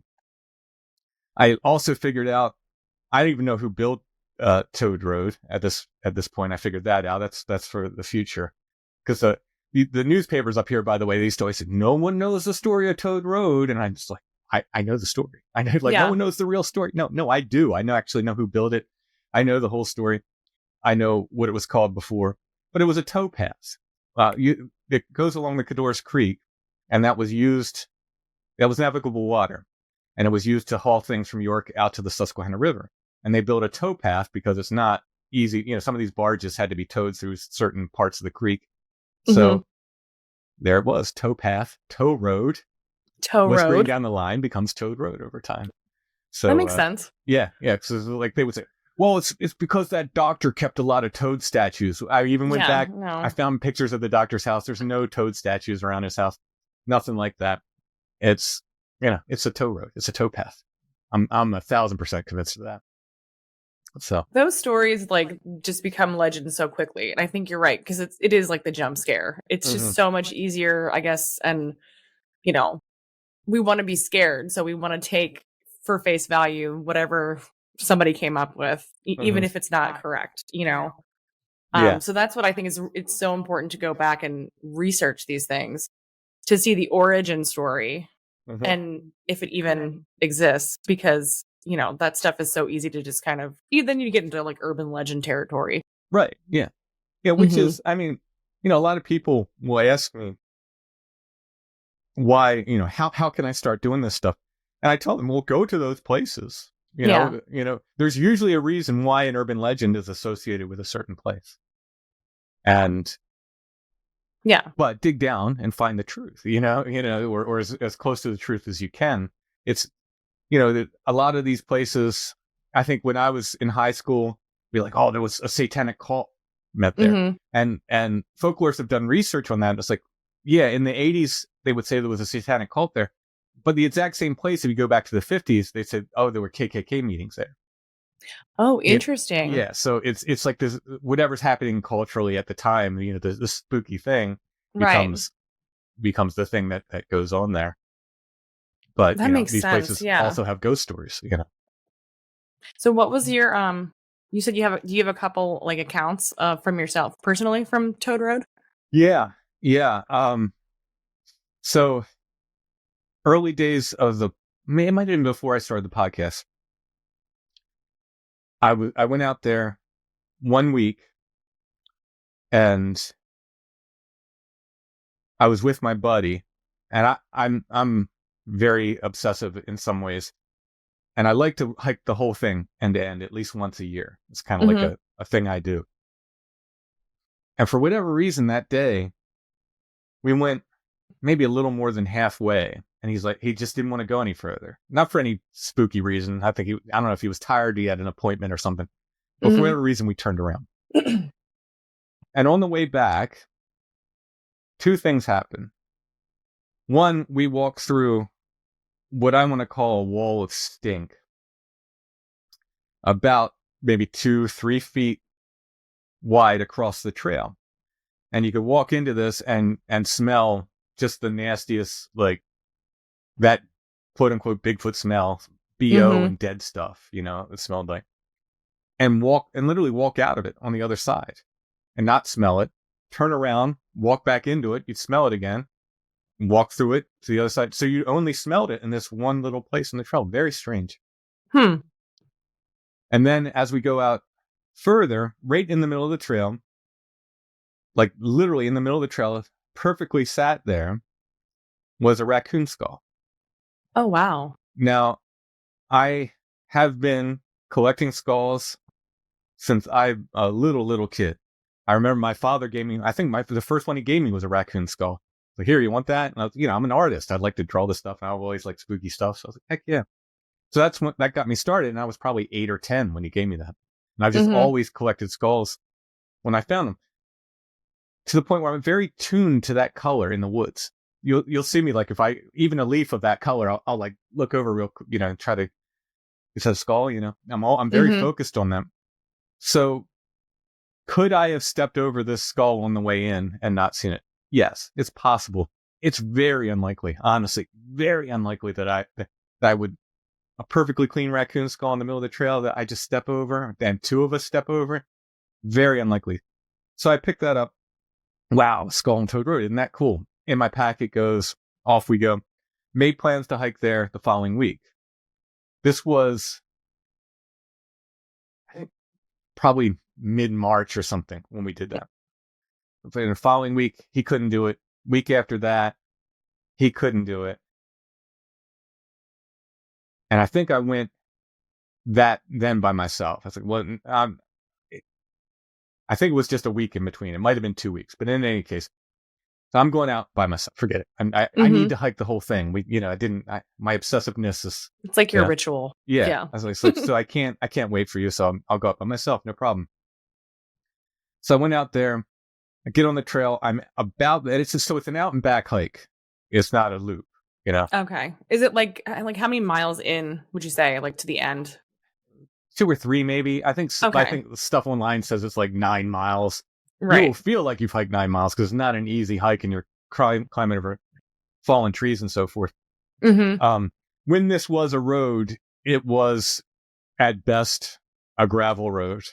also figured out, I don't even know who built Toad Road at this point. I figured that out. That's for the future, because the newspapers up here, by the way, they used to always say, no one knows the story of Toad Road. And I'm just like, I know the story. I know, no one knows the real story. No, I do. I actually know who built it. I know the whole story. I know what it was called before, but it was a towpath. It goes along the Cador's Creek, and that was navigable water. And it was used to haul things from York out to the Susquehanna River. And they built a towpath because it's not easy. Some of these barges had to be towed through certain parts of the creek. So there it was, towpath, tow road. Whispering down the line becomes Toad Road over time. So that makes sense. Yeah. Because like they would say, well, it's because that doctor kept a lot of toad statues. I even went back. No. I found pictures of the doctor's house. There's no toad statues around his house. Nothing like that. It's it's a tow road. It's a towpath. I'm 1,000% convinced of that. So those stories like just become legends so quickly, and I think you're right, because it is like the jump scare. It's just so much easier, I guess, and we want to be scared, so we want to take for face value whatever somebody came up with, even if it's not correct. So that's what I think it's so important to go back and research these things to see the origin story and if it even exists, because that stuff is so easy to just kind of, then you get into like urban legend territory. Right. Yeah. Yeah. Which Mhm. is, I mean, a lot of people will ask me why, how can I start doing this stuff? And I tell them, well, go to those places. Yeah. There's usually a reason why an urban legend is associated with a certain place. And Yeah. but dig down and find the truth, or as close to the truth as you can. It's, that a lot of these places, I think when I was in high school, be like, oh, there was a satanic cult met there. Mhm. And folklorists have done research on that. It's like, yeah, in the 80s, they would say there was a satanic cult there. But the exact same place, if you go back to the 50s, they said, oh, there were KKK meetings there. Oh, interesting. Yeah, so it's like this, whatever's happening culturally at the time, the spooky thing Right. becomes the thing that goes on there. But That makes these sense. places Yeah. also have ghost stories. So what was your you said do you have a couple like accounts from yourself personally from Toad Road? Yeah, yeah. So early days of it might have been before I started the podcast. I went out there one week, and I was with my buddy, and I'm very obsessive in some ways, and I like to hike the whole thing end to end at least once a year. It's kind of like Mhm. a thing I do. And for whatever reason that day, we went maybe a little more than halfway, and he's like, he just didn't want to go any further. Not for any spooky reason. I don't know if he was tired, he had an appointment or something. But for Mhm. whatever reason, we turned around. And on the way back, two things happened. One, we walked through what I want to call a wall of stink, about maybe 2-3 feet wide across the trail. And you could walk into this and smell just the nastiest, like that quote unquote Bigfoot smell, BO Mhm. and dead stuff, it smelled like, and literally walk out of it on the other side and not smell it, turn around, walk back into it, you'd smell it again, walk through it to the other side. So you only smelled it in this one little place in the trail. Very strange. Hmm. And then as we go out further, right in the middle of the trail, like literally in the middle of the trail, perfectly sat there, was a raccoon skull. Oh, wow. Now, I have been collecting skulls since I'm a little kid. I remember my father gave me, I think the first one he gave me was a raccoon skull. So here, you want that? And I was, I'm an artist. I'd like to draw this stuff. And I've always liked spooky stuff. So I was like, heck yeah. So that's when that got me started. And I was probably 8 or 10 when he gave me that. And I've just Mhm. always collected skulls when I found them, to the point where I'm very tuned to that color in the woods. You'll see me, like, if I, even a leaf of that color, I'll like look over real quick, and try to, it's a skull, I'm very Mhm. focused on them. So could I have stepped over this skull on the way in and not seen it? Yes, it's possible. It's very unlikely, honestly, very unlikely that I would, a perfectly clean raccoon skull in the middle of the trail that I just step over and two of us step over. Very unlikely. So I picked that up. Wow, skull on Toad Road. Isn't that cool? In my packet goes, off we go. Made plans to hike there the following week. This was, I think, probably mid-March or something when we did that. In the following week, he couldn't do it. Week after that, he couldn't do it. And I think I went that then by myself. I was like, well, I think it was just a week in between. It might have been 2 weeks, but in any case, so I'm going out by myself. Forget it. I need Mhm. to hike the whole thing. My obsessiveness is, It's like your yeah. ritual. Yeah. Yeah. I was like, so I can't wait for you. So I'll go up by myself. No problem. So I went out there, I get on the trail. I'm about, it's an out and back hike. It's not a loop, Okay. Is it like how many miles in would you say, like, to the end? 2 or 3, maybe. I think Okay. the stuff online says it's like 9 miles. You will Right. feel like you've hiked 9 miles because it's not an easy hike, and you're climbing over fallen trees and so forth. Mhm. When this was a road, it was at best a gravel road,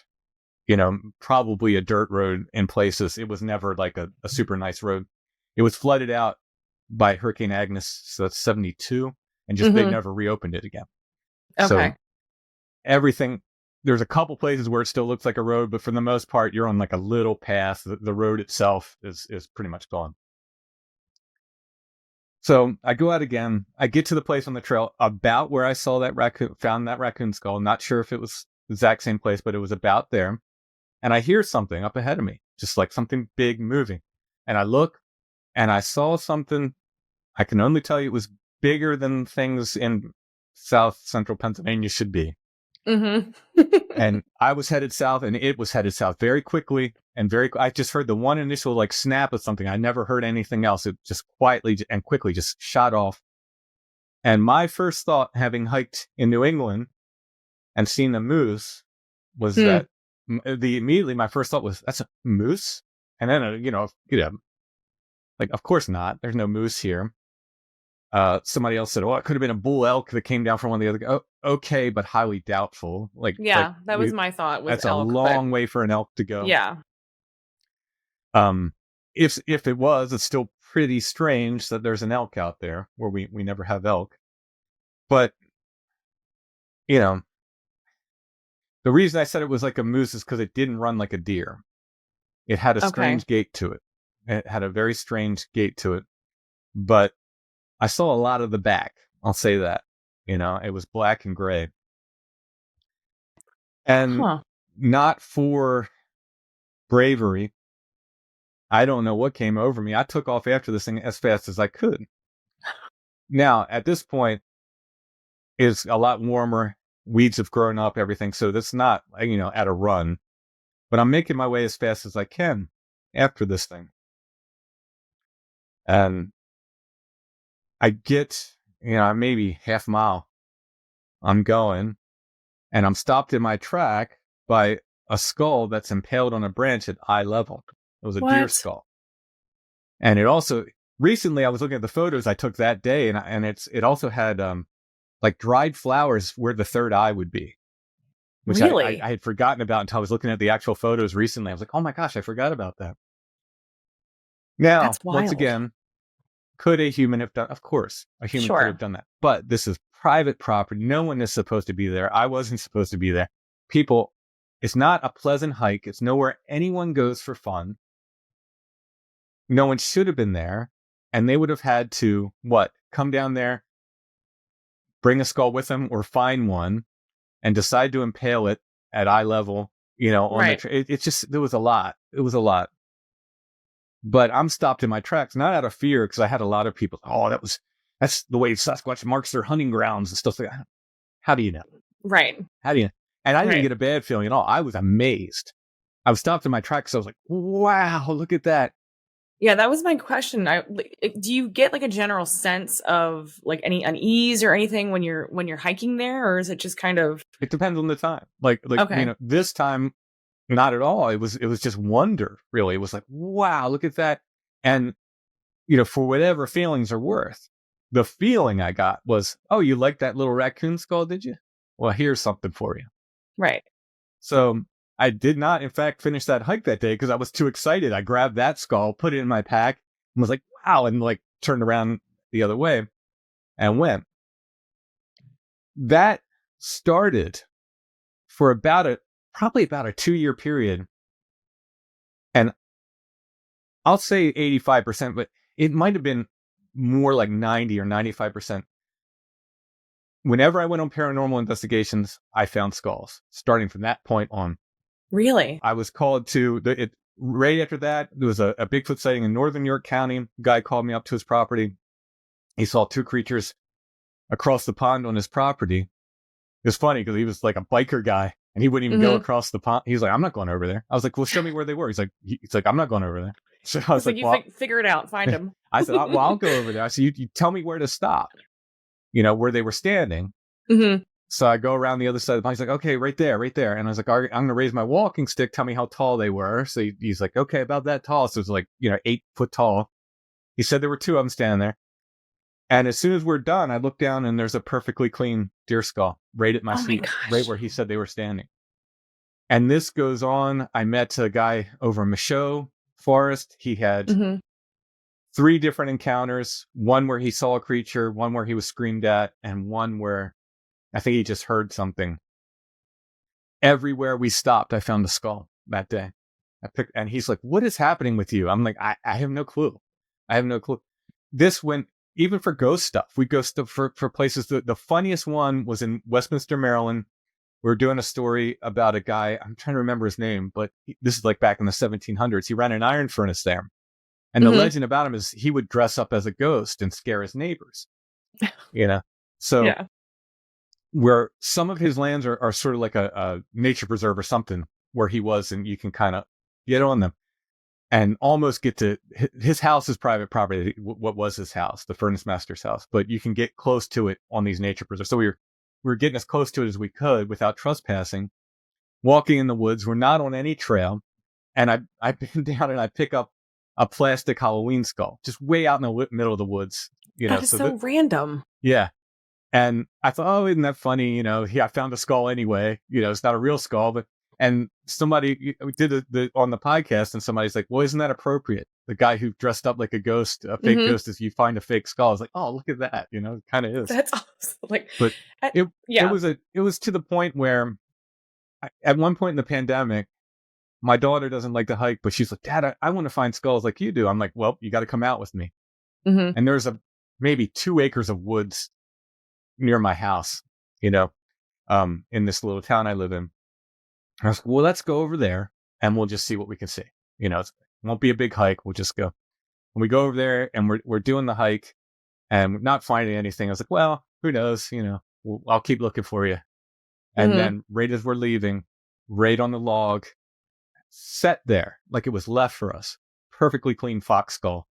probably a dirt road in places. It was never like a super nice road. It was flooded out by Hurricane Agnes, so that's 72, and just they Mhm. never reopened it again. So Okay. everything, there's a couple places where it still looks like a road, but for the most part, you're on like a little path. The road itself is pretty much gone. So I go out again. I get to the place on the trail about where I saw that found that raccoon skull. Not sure if it was the exact same place, but it was about there. And I hear something up ahead of me, just like something big moving. And I look and I saw something. I can only tell you it was bigger than things in South Central Pennsylvania should be. Mm-hmm. And I was headed south, and it was headed south very quickly and I just heard the one initial like snap of something. I never heard anything else. It just quietly and quickly just shot off. And my first thought, having hiked in New England and seen a moose, was that immediately my first thought was, that's a moose? And then, like, of course not. There's no moose here. Somebody else said, "Oh, it could have been a bull elk that came down from one of the other." Oh, okay, but highly doubtful. That was my thought. That's elk, a long way for an elk to go. Yeah. If it was, it's still pretty strange that there's an elk out there where we never have elk. But the reason I said it was like a moose is because it didn't run like a deer. It had a strange gait to it. It had a very strange gait to it, but I saw a lot of the back. I'll say that. It was black and gray. And not for bravery. I don't know what came over me. I took off after this thing as fast as I could. Now, at this point, it's a lot warmer. Weeds have grown up, everything. So that's not, at a run. But I'm making my way as fast as I can after this thing. And I get, maybe half mile. I'm going, and I'm stopped in my track by a skull that's impaled on a branch at eye level. It was a deer skull. And it also, recently I was looking at the photos I took that day, and it also had like dried flowers where the third eye would be. Which really? I had forgotten about until I was looking at the actual photos recently. I was like, oh my gosh, I forgot about that. Now, once again, could a human have done? Of course, a human could have done that. But this is private property. No one is supposed to be there. I wasn't supposed to be there. People, it's not a pleasant hike. It's nowhere anyone goes for fun. No one should have been there. And they would have had to, come down there, bring a skull with them, or find one, and decide to impale it at eye level, on the it's just, there was a lot. It was a lot. But I'm stopped in my tracks, not out of fear, because I had a lot of people, that's the way Sasquatch marks their hunting grounds and stuff like that. How do you know? Right. How do you know? And I didn't get a bad feeling at all. I was amazed. I was stopped in my tracks, so I was like, wow, look at that. Yeah, that was my question. Do you get like a general sense of like any unease or anything when you're hiking there, or is it just kind of? It depends on the time. This time, not at all. It was just wonder, really. It was like, wow, look at that. And, for whatever feelings are worth, the feeling I got was, oh, you like that little raccoon skull, did you? Well, here's something for you. Right. So I did not, in fact, finish that hike that day because I was too excited. I grabbed that skull, put it in my pack, and was like, wow, and turned around the other way and went. That started for probably about a 2-year period. And I'll say 85%, but it might have been more like 90 or 95%. Whenever I went on paranormal investigations, I found skulls, starting from that point on. Really? I was called to, right after that, there was a Bigfoot sighting in northern York County. Guy called me up to his property. He saw 2 creatures across the pond on his property. It was funny because he was like a biker guy, and he wouldn't even go across the pond. He was like, I'm not going over there. I was like, well, show me where they were. He's like, I'm not going over there. So I was like, well, figure it out, find them. I said, well, I'll go over there. I said, you tell me where to stop, where they were standing. Mm-hmm. So I go around the other side of the pond. He's like, okay, right there. And I was like, all right, I'm going to raise my walking stick. Tell me how tall they were. So he's like, okay, about that tall. So it's like, 8 foot tall. He said there were 2 of them standing there. And as soon as we're done, I look down and there's a perfectly clean deer skull right at my feet, right where he said they were standing. And this goes on. I met a guy over in Michaud Forest. He had 3 different encounters. One where he saw a creature, one where he was screamed at, and one where I think he just heard something. everywhere we stopped, I found a skull that day. And he's like, "What is happening with you?" I'm like, I have no clue. I have no clue. This went even for ghost stuff. We go for places. The funniest one was in Westminster, Maryland. We were doing a story about a guy. I'm trying to remember his name, but this is like back in the 1700s. He ran an iron furnace there. And the legend about him is he would dress up as a ghost and scare his neighbors. So Yeah. where some of his lands are sort of like a nature preserve or something where he was, and you can kind of get on them and almost get to his house is private property. What was his house, the furnace master's house, but you can get close to it on these nature preserves. So we were getting as close to it as we could without trespassing, walking in the woods. We're not on any trail. And I bend down and I pick up a plastic Halloween skull just way out in the middle of the woods. That is so random. Yeah. And I thought, oh, isn't that funny? I found a skull anyway. It's not a real skull, and somebody did on the podcast, and somebody's like, well, isn't that appropriate? The guy who dressed up like a ghost, a fake ghost, is you find a fake skull. I was like, oh, look at that. It kind of is. That's awesome. But it was to the point where at one point in the pandemic, my daughter doesn't like to hike, but she's like, Dad, I want to find skulls like you do. I'm like, well, you got to come out with me. And there's maybe 2 acres of woods near my house, in this little town I live in. I was like, well, let's go over there and we'll just see what we can see. It won't be a big hike. We'll just go. And we go over there and we're doing the hike and we're not finding anything. I was like, well, who knows? I'll keep looking for you. And then right as we're leaving, right on the log, set there, like it was left for us, perfectly clean fox skull,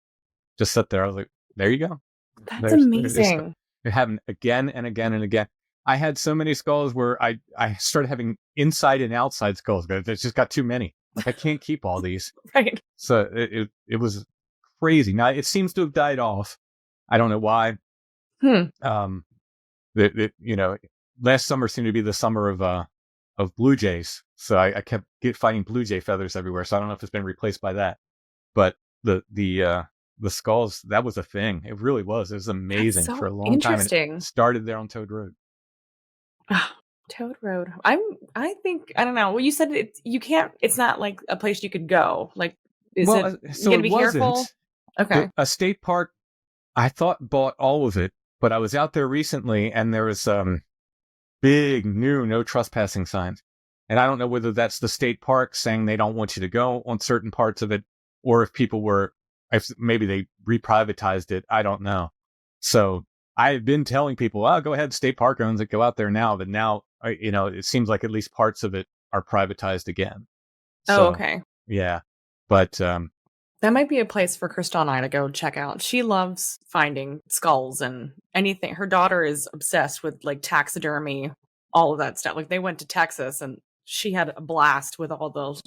just sat there. I was like, there you go. That's amazing. It happened again and again and again. I had so many skulls where I started having inside and outside skulls. There's just got too many. Like I can't keep all these. Right. So it was crazy. Now it seems to have died off. I don't know why. Last summer seemed to be the summer of blue jays. So I kept finding blue jay feathers everywhere. So I don't know if it's been replaced by that. But the skulls, that was a thing. It really was. It was amazing for a long time. And it started there on Toad Road. Toad Road. I don't know. Well, you said it's not like a place you could go. Like, you gotta be careful? Okay. A state park, I thought, bought all of it, but I was out there recently and there was big new no trespassing signs. And I don't know whether that's the state park saying they don't want you to go on certain parts of it, or if maybe they reprivatized it. I don't know. So I've been telling people, oh, go ahead, state park owns it, go out there now. But now, it seems like at least parts of it are privatized again. So, okay. Yeah. But that might be a place for Crystal and I to go check out. She loves finding skulls and anything. Her daughter is obsessed with like taxidermy, all of that stuff. Like they went to Texas and she had a blast with all those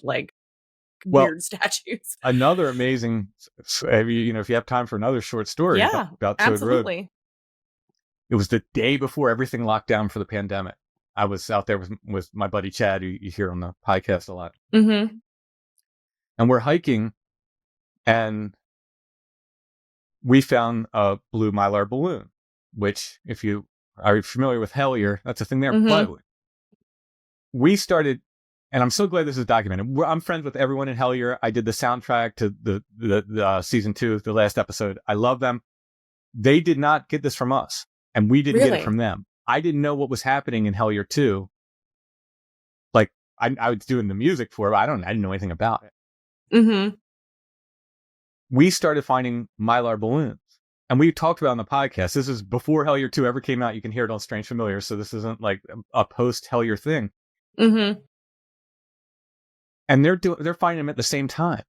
weird statues. Another amazing, if you have time for another short story about Toad absolutely. Road. It was the day before everything locked down for the pandemic. I was out there with my buddy Chad, who you hear on the podcast a lot. Mm-hmm. And we're hiking, and we found a blue mylar balloon, which, if you are familiar with Hellier, that's a thing there. But we started, and I'm so glad this is documented. I'm friends with everyone in Hellier. I did the soundtrack to the season 2, the last episode. I love them. They did not get this from us, and we didn't get it from them. I didn't know what was happening in Hellier 2. Like I was doing the music for it. I didn't know anything about it. Mm-hmm. We started finding mylar balloons, and we talked about it on the podcast. This is before Hellier 2 ever came out. You can hear it on Strange Familiar, so this isn't like a post Hellier thing. Mm-hmm. And they're finding them at the same time.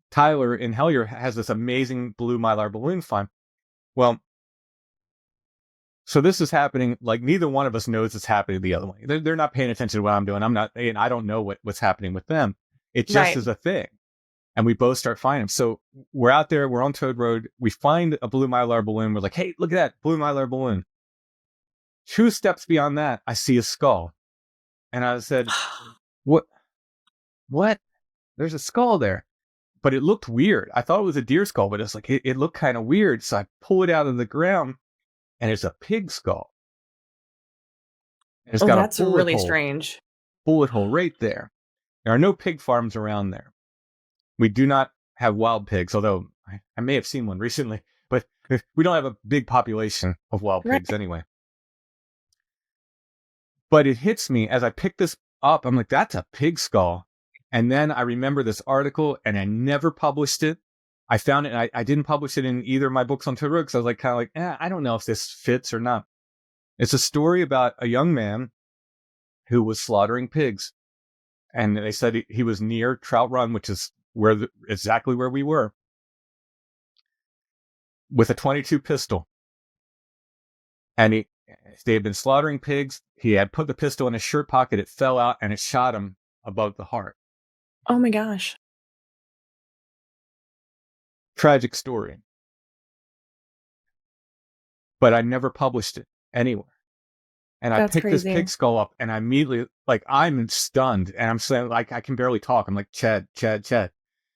Tyler in Hellier has this amazing blue mylar balloon find. Well, so this is happening, like neither one of us knows it's happening the other way. They're not paying attention to what I'm doing. I don't know what's happening with them. It just is a thing. And we both start finding them. So we're out there, we're on Toad Road. We find a blue mylar balloon. We're like, hey, look at that blue mylar balloon. 2 steps beyond that, I see a skull. And I said, what? There's a skull there. But it looked weird. I thought it was a deer skull, but it's like, it looked kind of weird. So I pull it out of the ground, and it's a pig skull. And it's got that's a bullet really hole. strange. bullet hole right there. There are no pig farms around there. We do not have wild pigs, although I may have seen one recently, but we don't have a big population of wild pigs anyway. But it hits me as I pick this up. I'm like, that's a pig skull. And then I remember this article, and I never published it. I found it, and I didn't publish it in either of my books on Twitter because I was like, kind of like, I don't know if this fits or not. It's a story about a young man who was slaughtering pigs. And they said he was near Trout Run, which is exactly where we were, with a .22 pistol. And they had been slaughtering pigs. He had put the pistol in his shirt pocket. It fell out, and it shot him above the heart. Oh my gosh. Tragic story. But I never published it anywhere. And I picked this pig skull up, and I immediately, like, I'm stunned, and I'm saying, like, I can barely talk. I'm like, Chad. And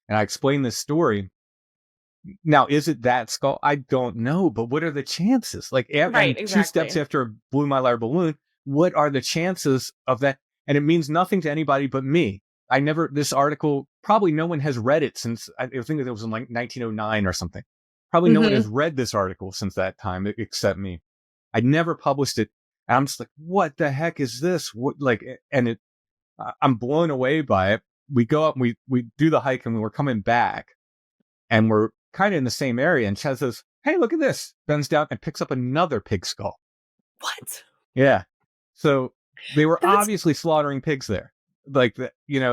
I explain this story. Now, is it that skull? I don't know, but what are the chances? Like, Right, exactly. 2 steps after I blew my lighter balloon, what are the chances of that? And it means nothing to anybody but me. This article, probably no one has read it since, I think it was in like 1909 or something. Probably no one has read this article since that time except me. I never published it. And I'm just like, what the heck is this? I'm blown away by it. We go up, and we do the hike, and we're coming back, and we're kind of in the same area. And Chad says, hey, look at this. Bends down and picks up another pig skull. What? Yeah. So they were obviously slaughtering pigs there. Like,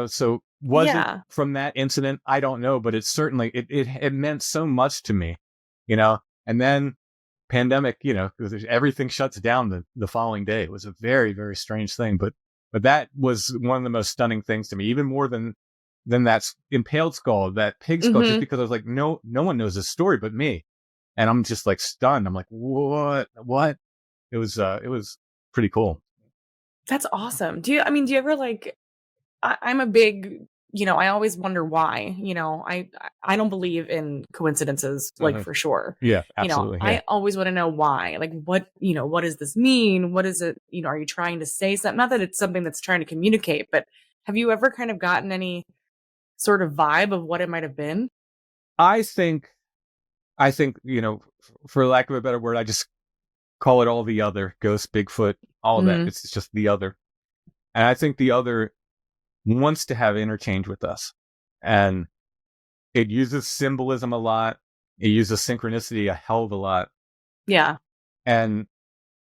so was it from that incident? I don't know, but it certainly, it meant so much to me, and then pandemic, everything shuts down the following day. It was a very, very strange thing, but that was one of the most stunning things to me, even more than that impaled skull, that pig skull, just because I was like, no one knows this story but me. And I'm just like stunned. I'm like, what? It was pretty cool. That's awesome. Do you ever like, I'm a big, I always wonder why, I don't believe in coincidences, like for sure. Yeah, absolutely. I always want to know why, like what does this mean? What is it? Are you trying to say something? Not that it's something that's trying to communicate, but have you ever kind of gotten any sort of vibe of what it might have been? I think, for lack of a better word, I just call it all the other. Ghost, Bigfoot, all of that. It's just the other. And I think the other wants to have interchange with us. And it uses symbolism a lot. It uses synchronicity a hell of a lot. Yeah. And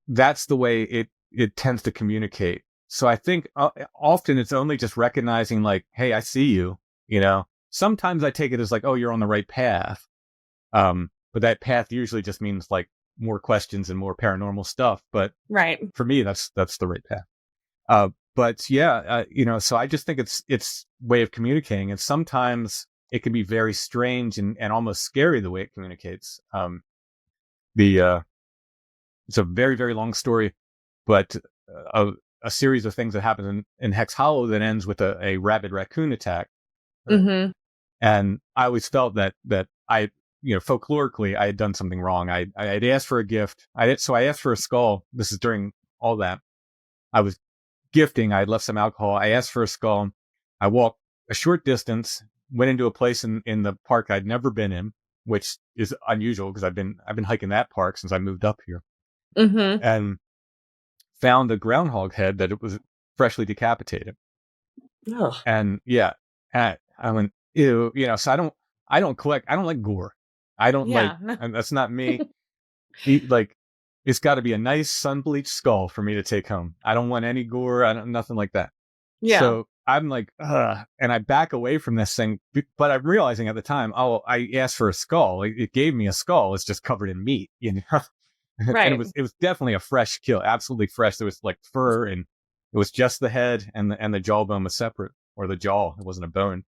that's the way it tends to communicate. So I think often it's only just recognizing like, hey, I see you, Sometimes I take it as like, oh, you're on the right path. But that path usually just means like more questions and more paranormal stuff. But for me, that's the right path. But yeah, so I just think it's way of communicating. And sometimes it can be very strange and almost scary the way it communicates. It's a very, very long story, but a series of things that happen in Hex Hollow that ends with a rabid raccoon attack. Mm-hmm. And I always felt that I, folklorically, I had done something wrong. I had asked for a gift. So I asked for a skull. This is during all that. I was gifting. I had left some alcohol. I asked for a skull. I walked a short distance, went into a place in the park I'd never been in, which is unusual because I've been hiking that park since I moved up here, and found a groundhog head that it was freshly decapitated. Ugh. And yeah, and I went, ew, so I don't collect. I don't like gore. I don't and that's not me. It's got to be a nice sun-bleached skull for me to take home. I don't want any gore. Nothing like that. Yeah. So I'm like, ugh, and I back away from this thing. But I'm realizing at the time, I asked for a skull. It gave me a skull. It's just covered in meat, Right. And it was definitely a fresh kill, absolutely fresh. There was like fur, and it was just the head, and the jawbone was separate, or the jaw. It wasn't a bone.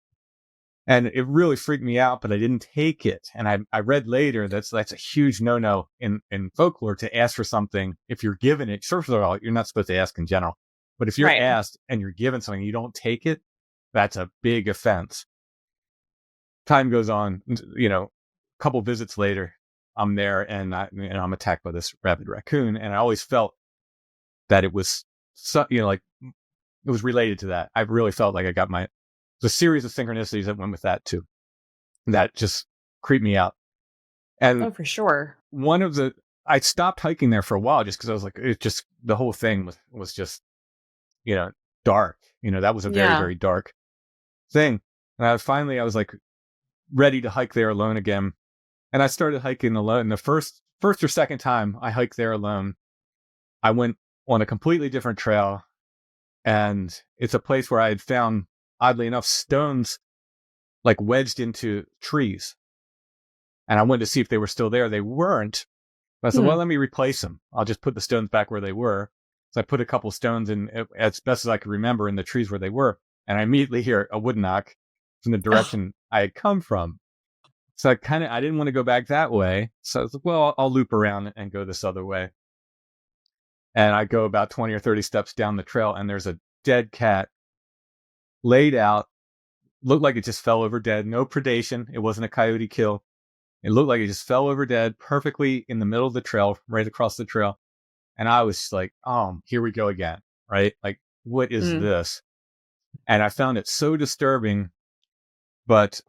And it really freaked me out, but I didn't take it. And I read later that's a huge no-no in folklore to ask for something. If you're given it, first of all, you're not supposed to ask in general. But if you're asked and you're given something, you don't take it, that's a big offense. Time goes on, a couple visits later, I'm there and I'm attacked by this rabid raccoon. And I always felt that it was, it was related to that. I really felt like I got the series of synchronicities that went with that too. That just creeped me out. And Oh, for sure. I stopped hiking there for a while just because I was like, the whole thing was just, dark. That was a very, Yeah. very dark thing. And I was like ready to hike there alone again. And I started hiking alone. The first or second time I hiked there alone, I went on a completely different trail. And it's a place where I had found, oddly enough, stones like wedged into trees. And I wanted to see if they were still there. They weren't. But I said, well, let me replace them. I'll just put the stones back where they were. So I put a couple stones in, as best as I could remember, in the trees where they were. And I immediately hear a wood knock from the direction I had come from. So I didn't want to go back that way. So I was like, well, I'll loop around and go this other way. And I go about 20 or 30 steps down the trail, and there's a dead cat laid out. Looked like it just fell over dead. No predation. It wasn't a coyote kill. It looked like it just fell over dead perfectly in the middle of the trail, right across the trail. And I was like, oh, here we go again, right? Like, what is this? And I found it so disturbing. But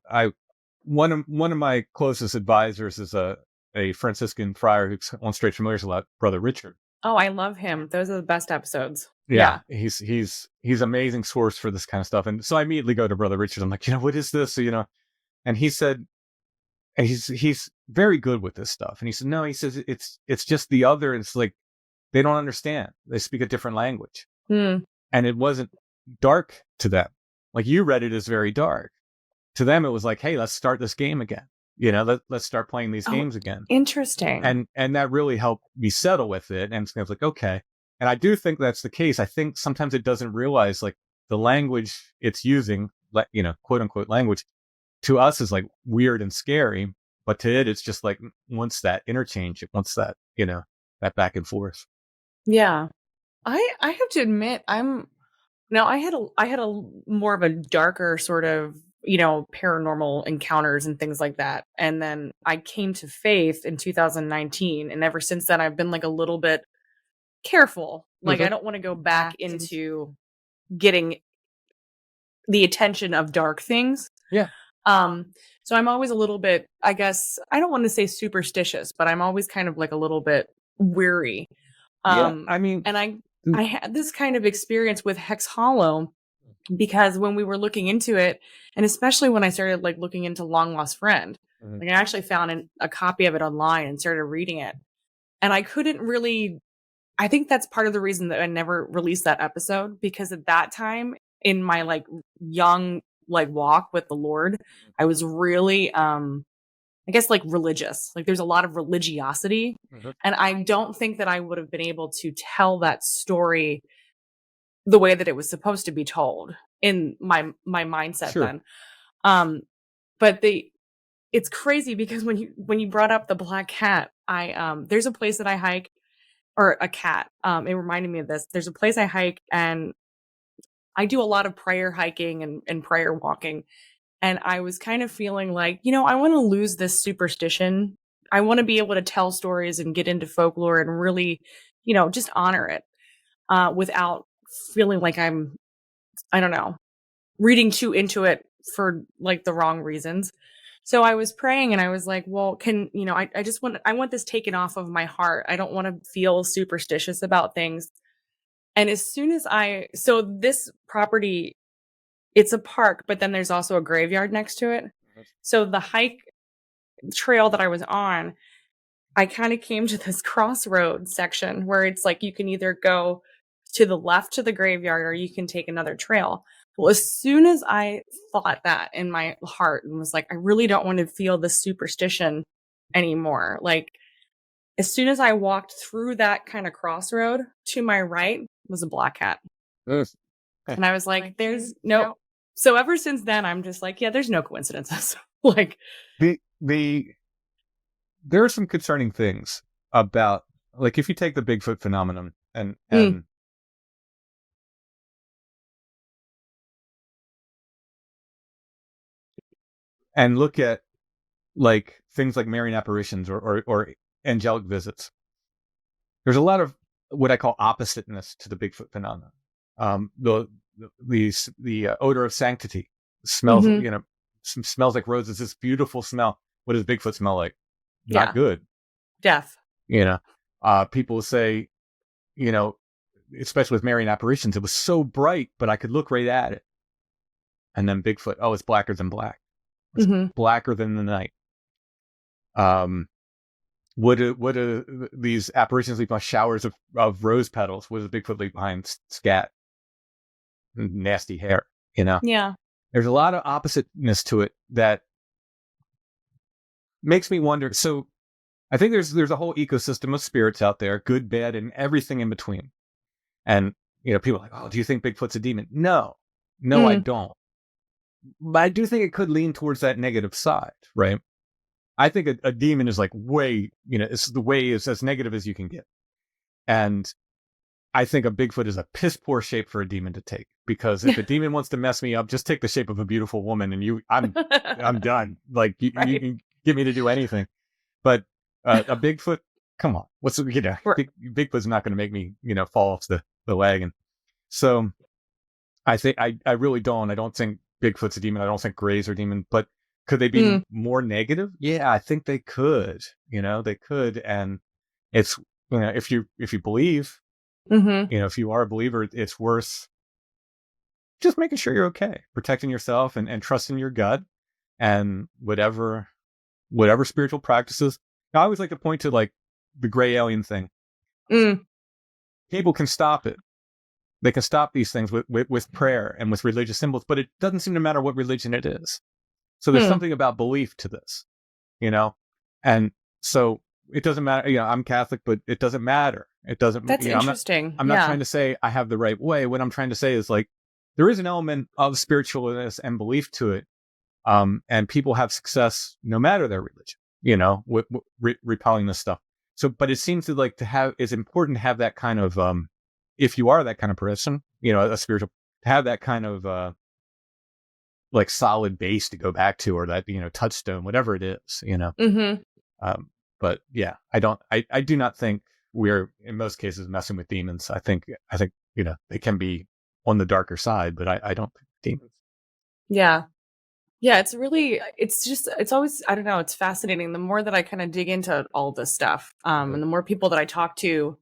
one of my closest advisors is a Franciscan friar who's on Straight Familiars a lot, Brother Richard. Oh, I love him. Those are the best episodes. Yeah. He's amazing source for this kind of stuff. And so I immediately go to Brother Richard. I'm like, what is this? And he said, and he's very good with this stuff. And he said, no, he says, it's just the other. It's like, they don't understand. They speak a different language. And it wasn't dark to them. Like, you read it as very dark. To them, it was like, hey, let's start this game again. Let's start playing these games again. Interesting. And that really helped me settle with it. And I was like, okay. And I do think that's the case. I think sometimes it doesn't realize, like, the language it's using, quote unquote language, to us is like weird and scary. But to it, it's just like, wants that interchange. It wants that, that back and forth. Yeah. I have to admit, I had a more of a darker sort of, paranormal encounters and things like that. And then I came to faith in 2019. And ever since then, I've been like a little bit careful. Like, I don't want to go back into getting the attention of dark things. Yeah. So I'm always a little bit, I guess, I don't want to say superstitious, but I'm always kind of like a little bit weary. And I had this kind of experience with Hex Hollow because when we were looking into it, and especially when I started like looking into Long Lost Friend, like I actually found a copy of it online and started reading it. And I couldn't really, I think that's part of the reason that I never released that episode, because at that time in my like young like walk with the Lord, I was really, I guess, like religious. Like, there's a lot of religiosity. And I don't think that I would have been able to tell that story the way that it was supposed to be told in my mindset then. But it's crazy because when you brought up the black cat, there's a place that I hike, or a cat. It reminded me of this. There's a place I hike, and I do a lot of prayer hiking and prayer walking. And I was kind of feeling like, I want to lose this superstition. I want to be able to tell stories and get into folklore and really, just honor it without feeling like I'm, I don't know, reading too into it for like the wrong reasons. So I was praying and I was like, well, I want this taken off of my heart. I don't want to feel superstitious about things. And as soon as so this property, it's a park, but then there's also a graveyard next to it. So the hike trail that I was on, I kind of came to this crossroad section where it's like you can either go to the left to the graveyard or you can take another trail. Well, as soon as I thought that in my heart and was like, I really don't want to feel this superstition anymore. Like, as soon as I walked through that kind of crossroad, to my right was a black cat. And I was like, there's no. So ever since then, I'm just like, yeah, there's no coincidences. Like, there are some concerning things about, like, if you take the Bigfoot phenomenon and look at like things like Marian apparitions or angelic visits. There's a lot of what I call oppositeness to the Bigfoot phenomenon. the odor of sanctity. Smells, Mhm. smells like roses. This beautiful smell. What does Bigfoot smell like? Not Yeah. good. Death. People say, especially with Marian apparitions, it was so bright, but I could look right at it. And then Bigfoot, oh, it's blacker than black. It's Mhm. blacker than the night. What do these apparitions leave behind? Showers of rose petals? What does Bigfoot leave behind? Scat, nasty hair. Yeah. There's a lot of oppositeness to it that makes me wonder. So I think there's a whole ecosystem of spirits out there, good, bad, and everything in between. And people are like, oh, do you think Bigfoot's a demon? No, I don't. But I do think it could lean towards that negative side, right? I think a demon is like way, it's the way is as negative as you can get. And I think a Bigfoot is a piss poor shape for a demon to take, because if a demon wants to mess me up, just take the shape of a beautiful woman and I'm done. Like you can get me to do anything. But a Bigfoot, come on, Bigfoot's not going to make me, fall off the wagon. So I think I really don't. I don't think Bigfoot's a demon. I don't think Greys are demon, but could they be more negative? Yeah, I think they could. They could. And it's, if you believe, if you are a believer, it's worth just making sure you're okay, protecting yourself and trusting your gut and whatever spiritual practices. I always like to point to like the gray alien thing. People can stop it. They can stop these things with prayer and with religious symbols, but it doesn't seem to matter what religion it is. So there's something about belief to this, and so it doesn't matter. I'm Catholic, but it doesn't matter. It doesn't. That's interesting. I'm not trying to say I have the right way. What I'm trying to say is like there is an element of spiritualness and belief to it, and people have success no matter their religion. With repelling this stuff. So, but it seems to it's important to have that kind of if you are that kind of person, a spiritual, to have that kind of like solid base to go back to, or that touchstone, whatever it is. But yeah, I do not think we're in most cases messing with demons. I think they can be on the darker side, but I don't think demons. Yeah. It's it's always, I don't know, it's fascinating. The more that I kind of dig into all this stuff, and the more people that I talk to,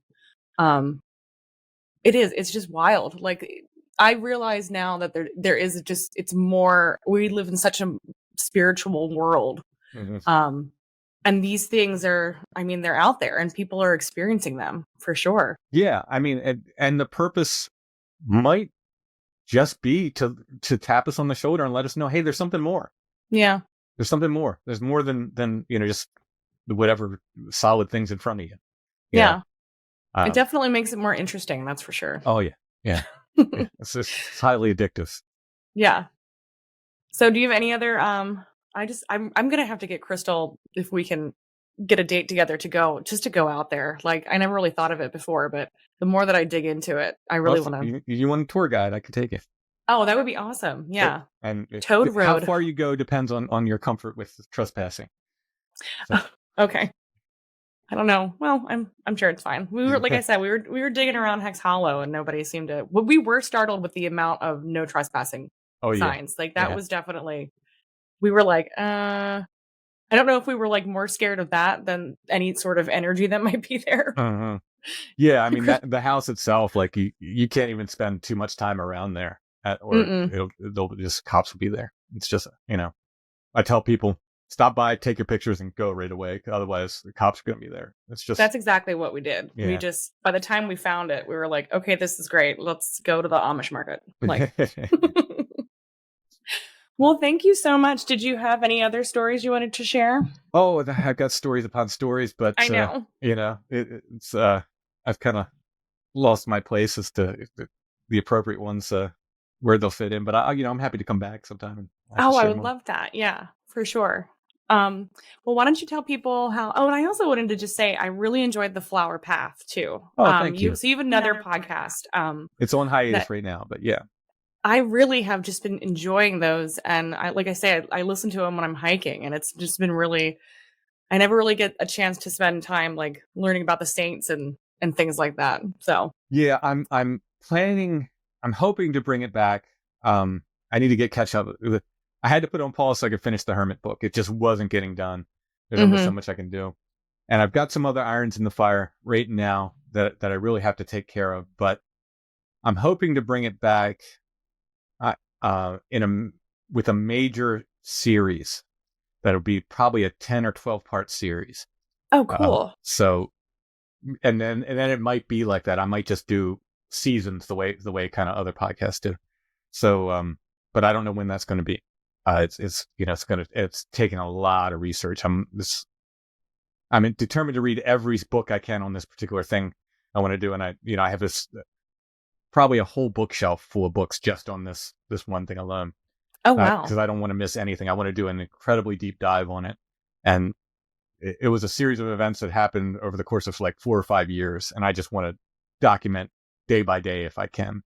it's just wild. Like, I realize now that there is it's more, we live in such a spiritual world. And these things they're out there and people are experiencing them for sure. Yeah. And the purpose might just be to tap us on the shoulder and let us know, hey, there's something more. Yeah. There's something more. There's more than just whatever solid things in front of you. Yeah. It definitely makes it more interesting. That's for sure. Oh yeah. Yeah. Yeah. It's highly addictive. Yeah. So do you have any other, I'm going to have to get Crystal, if we can get a date together to go out there. Like, I never really thought of it before, but the more that I dig into it, I really want to. You want a tour guide? I could take you. Oh, that would be awesome. Yeah. And Toad Road. How far you go depends on your comfort with trespassing. So. Okay. I don't know. Well, I'm sure it's fine. We were, like I said, we were digging around Hex Hollow and nobody seemed to. Well, we were startled with the amount of no trespassing signs. Like that was definitely. We were like, I don't know if we were like more scared of that than any sort of energy that might be there. Yeah, the house itself, like you can't even spend too much time around there, they'll just cops will be there. It's just I tell people, stop by, take your pictures, and go right away. Otherwise, the cops are going to be there. That's exactly what we did. Yeah. We just, by the time we found it, we were like, okay, this is great. Let's go to the Amish market. Like. Well, thank you so much. Did you have any other stories you wanted to share? Oh, I've got stories upon stories, but I know. It's I've kind of lost my place as to the appropriate ones where they'll fit in. But I'm happy to come back sometime. I would love that. Yeah, for sure. Well, why don't you tell people how? Oh, and I also wanted to just say I really enjoyed the Flower Path too. Oh, thank you. So you have another podcast. It's on hiatus right now, but yeah. I really have just been enjoying those. And like I say, I listen to them when I'm hiking, and it's just been really, I never really get a chance to spend time like learning about the saints and things like that. So yeah, I'm planning. I'm hoping to bring it back. I need to catch up. I had to put on pause so I could finish the Hermit book. It just wasn't getting done. There's only so much I can do. And I've got some other irons in the fire right now that I really have to take care of. But I'm hoping to bring it back with a major series that'll be probably a 10 or 12 part series. Oh, cool. So, and then it might be like that. I might just do seasons the way kind of other podcasts do. So, but I don't know when that's going to be. It's taking a lot of research. I'm determined to read every book I can on this particular thing I want to do. And I have this probably a whole bookshelf full of books just on this one thing alone. Oh, wow. Because I don't want to miss anything. I want to do an incredibly deep dive on it. And it was a series of events that happened over the course of like 4 or 5 years. And I just want to document day by day, if I can,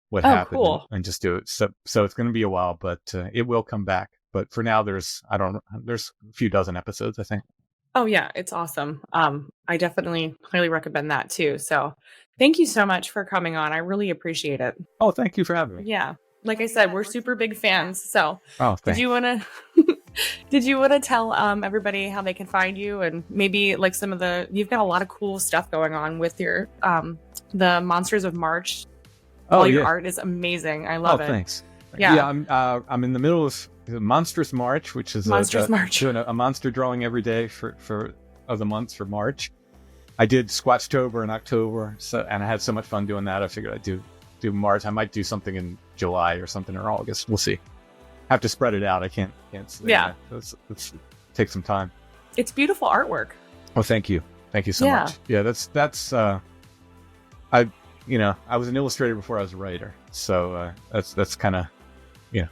what happened, cool. and just do it. So it's going to be a while, but it will come back. But for now, there's a few dozen episodes, I think. Oh yeah, it's awesome. I definitely highly recommend that too. So thank you so much for coming on. I really appreciate it. Oh, thank you for having me. Yeah. Like I said, we're super big fans. So thanks. did you want to tell everybody how they can find you, and maybe like you've got a lot of cool stuff going on with your the Monsters of March. Your art is amazing. I love it. Thanks. Yeah. I'm in the middle of Monstrous March, which is doing a monster drawing every day of the months for March. I did Squatchtober in October, and I had so much fun doing that. I figured I'd do March. I might do something in July or something, or August. We'll see. Have to spread it out. I can't. Yeah. Let's take some time. It's beautiful artwork. Oh, thank you so much. Yeah, that's. I was an illustrator before I was a writer, so that's kind of,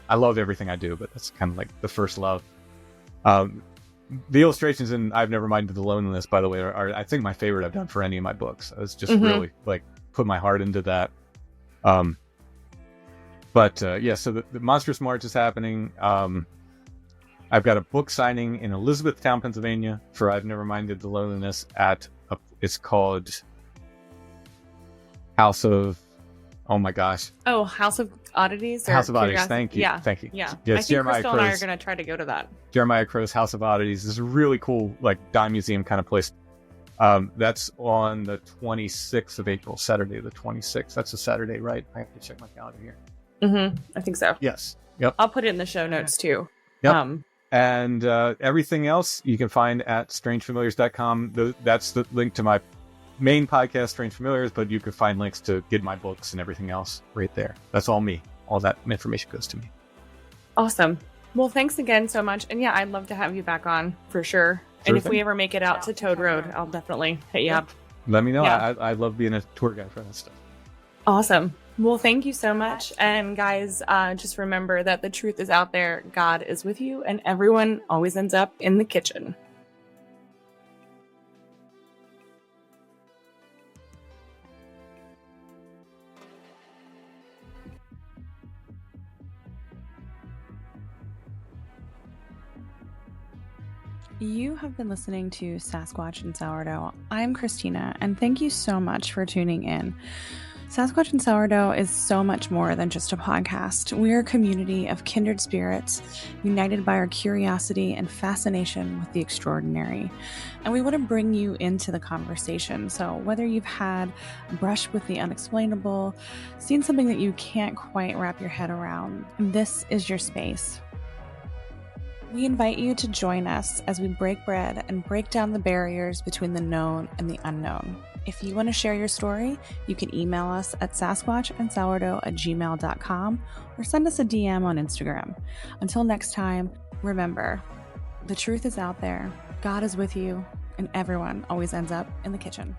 I love everything I do, but that's kind of like the first love. The illustrations in I've Never Minded the Loneliness, by the way, are I think my favorite I've done for any of my books. I was just really like put my heart into that. So the Monstrous March is happening. I've got a book signing in Elizabethtown, Pennsylvania for I've Never Minded the Loneliness it's called House of Oddities. House of Oddities. Thank you. Yeah. Thank you. Yeah. Yes, I think Jeremiah Crystal and I are going to try to go to that. Jeremiah Crow's House of Oddities. This is a really cool, like, dime museum kind of place. That's on the 26th of April, Saturday the 26th. That's a Saturday, right? I have to check my calendar here. I think so. Yes. Yep. I'll put it in the show notes too. Yep. And everything else you can find at strangefamiliars.com. That's the link to my main podcast, Strange Familiars, but you can find links to get my books and everything else right there. That's all me. All that information goes to me. Awesome. Well, thanks again so much. And yeah, I'd love to have you back on for sure. And if we ever make it out to Toad Road, I'll definitely hit you up. Let me know. Yeah. I love being a tour guide for that stuff. Awesome. Well, thank you so much. And guys, just remember that the truth is out there. God is with you, and everyone always ends up in the kitchen. You have been listening to Sasquatch and Sourdough. I'm Christina, and thank you so much for tuning in. Sasquatch and Sourdough is so much more than just a podcast. We're a community of kindred spirits, united by our curiosity and fascination with the extraordinary. And we want to bring you into the conversation. So whether you've had a brush with the unexplainable, seen something that you can't quite wrap your head around, this is your space. We invite you to join us as we break bread and break down the barriers between the known and the unknown. If you want to share your story, you can email us at sasquatchandsourdough@gmail.com or send us a DM on Instagram. Until next time, remember, the truth is out there, God is with you, and everyone always ends up in the kitchen.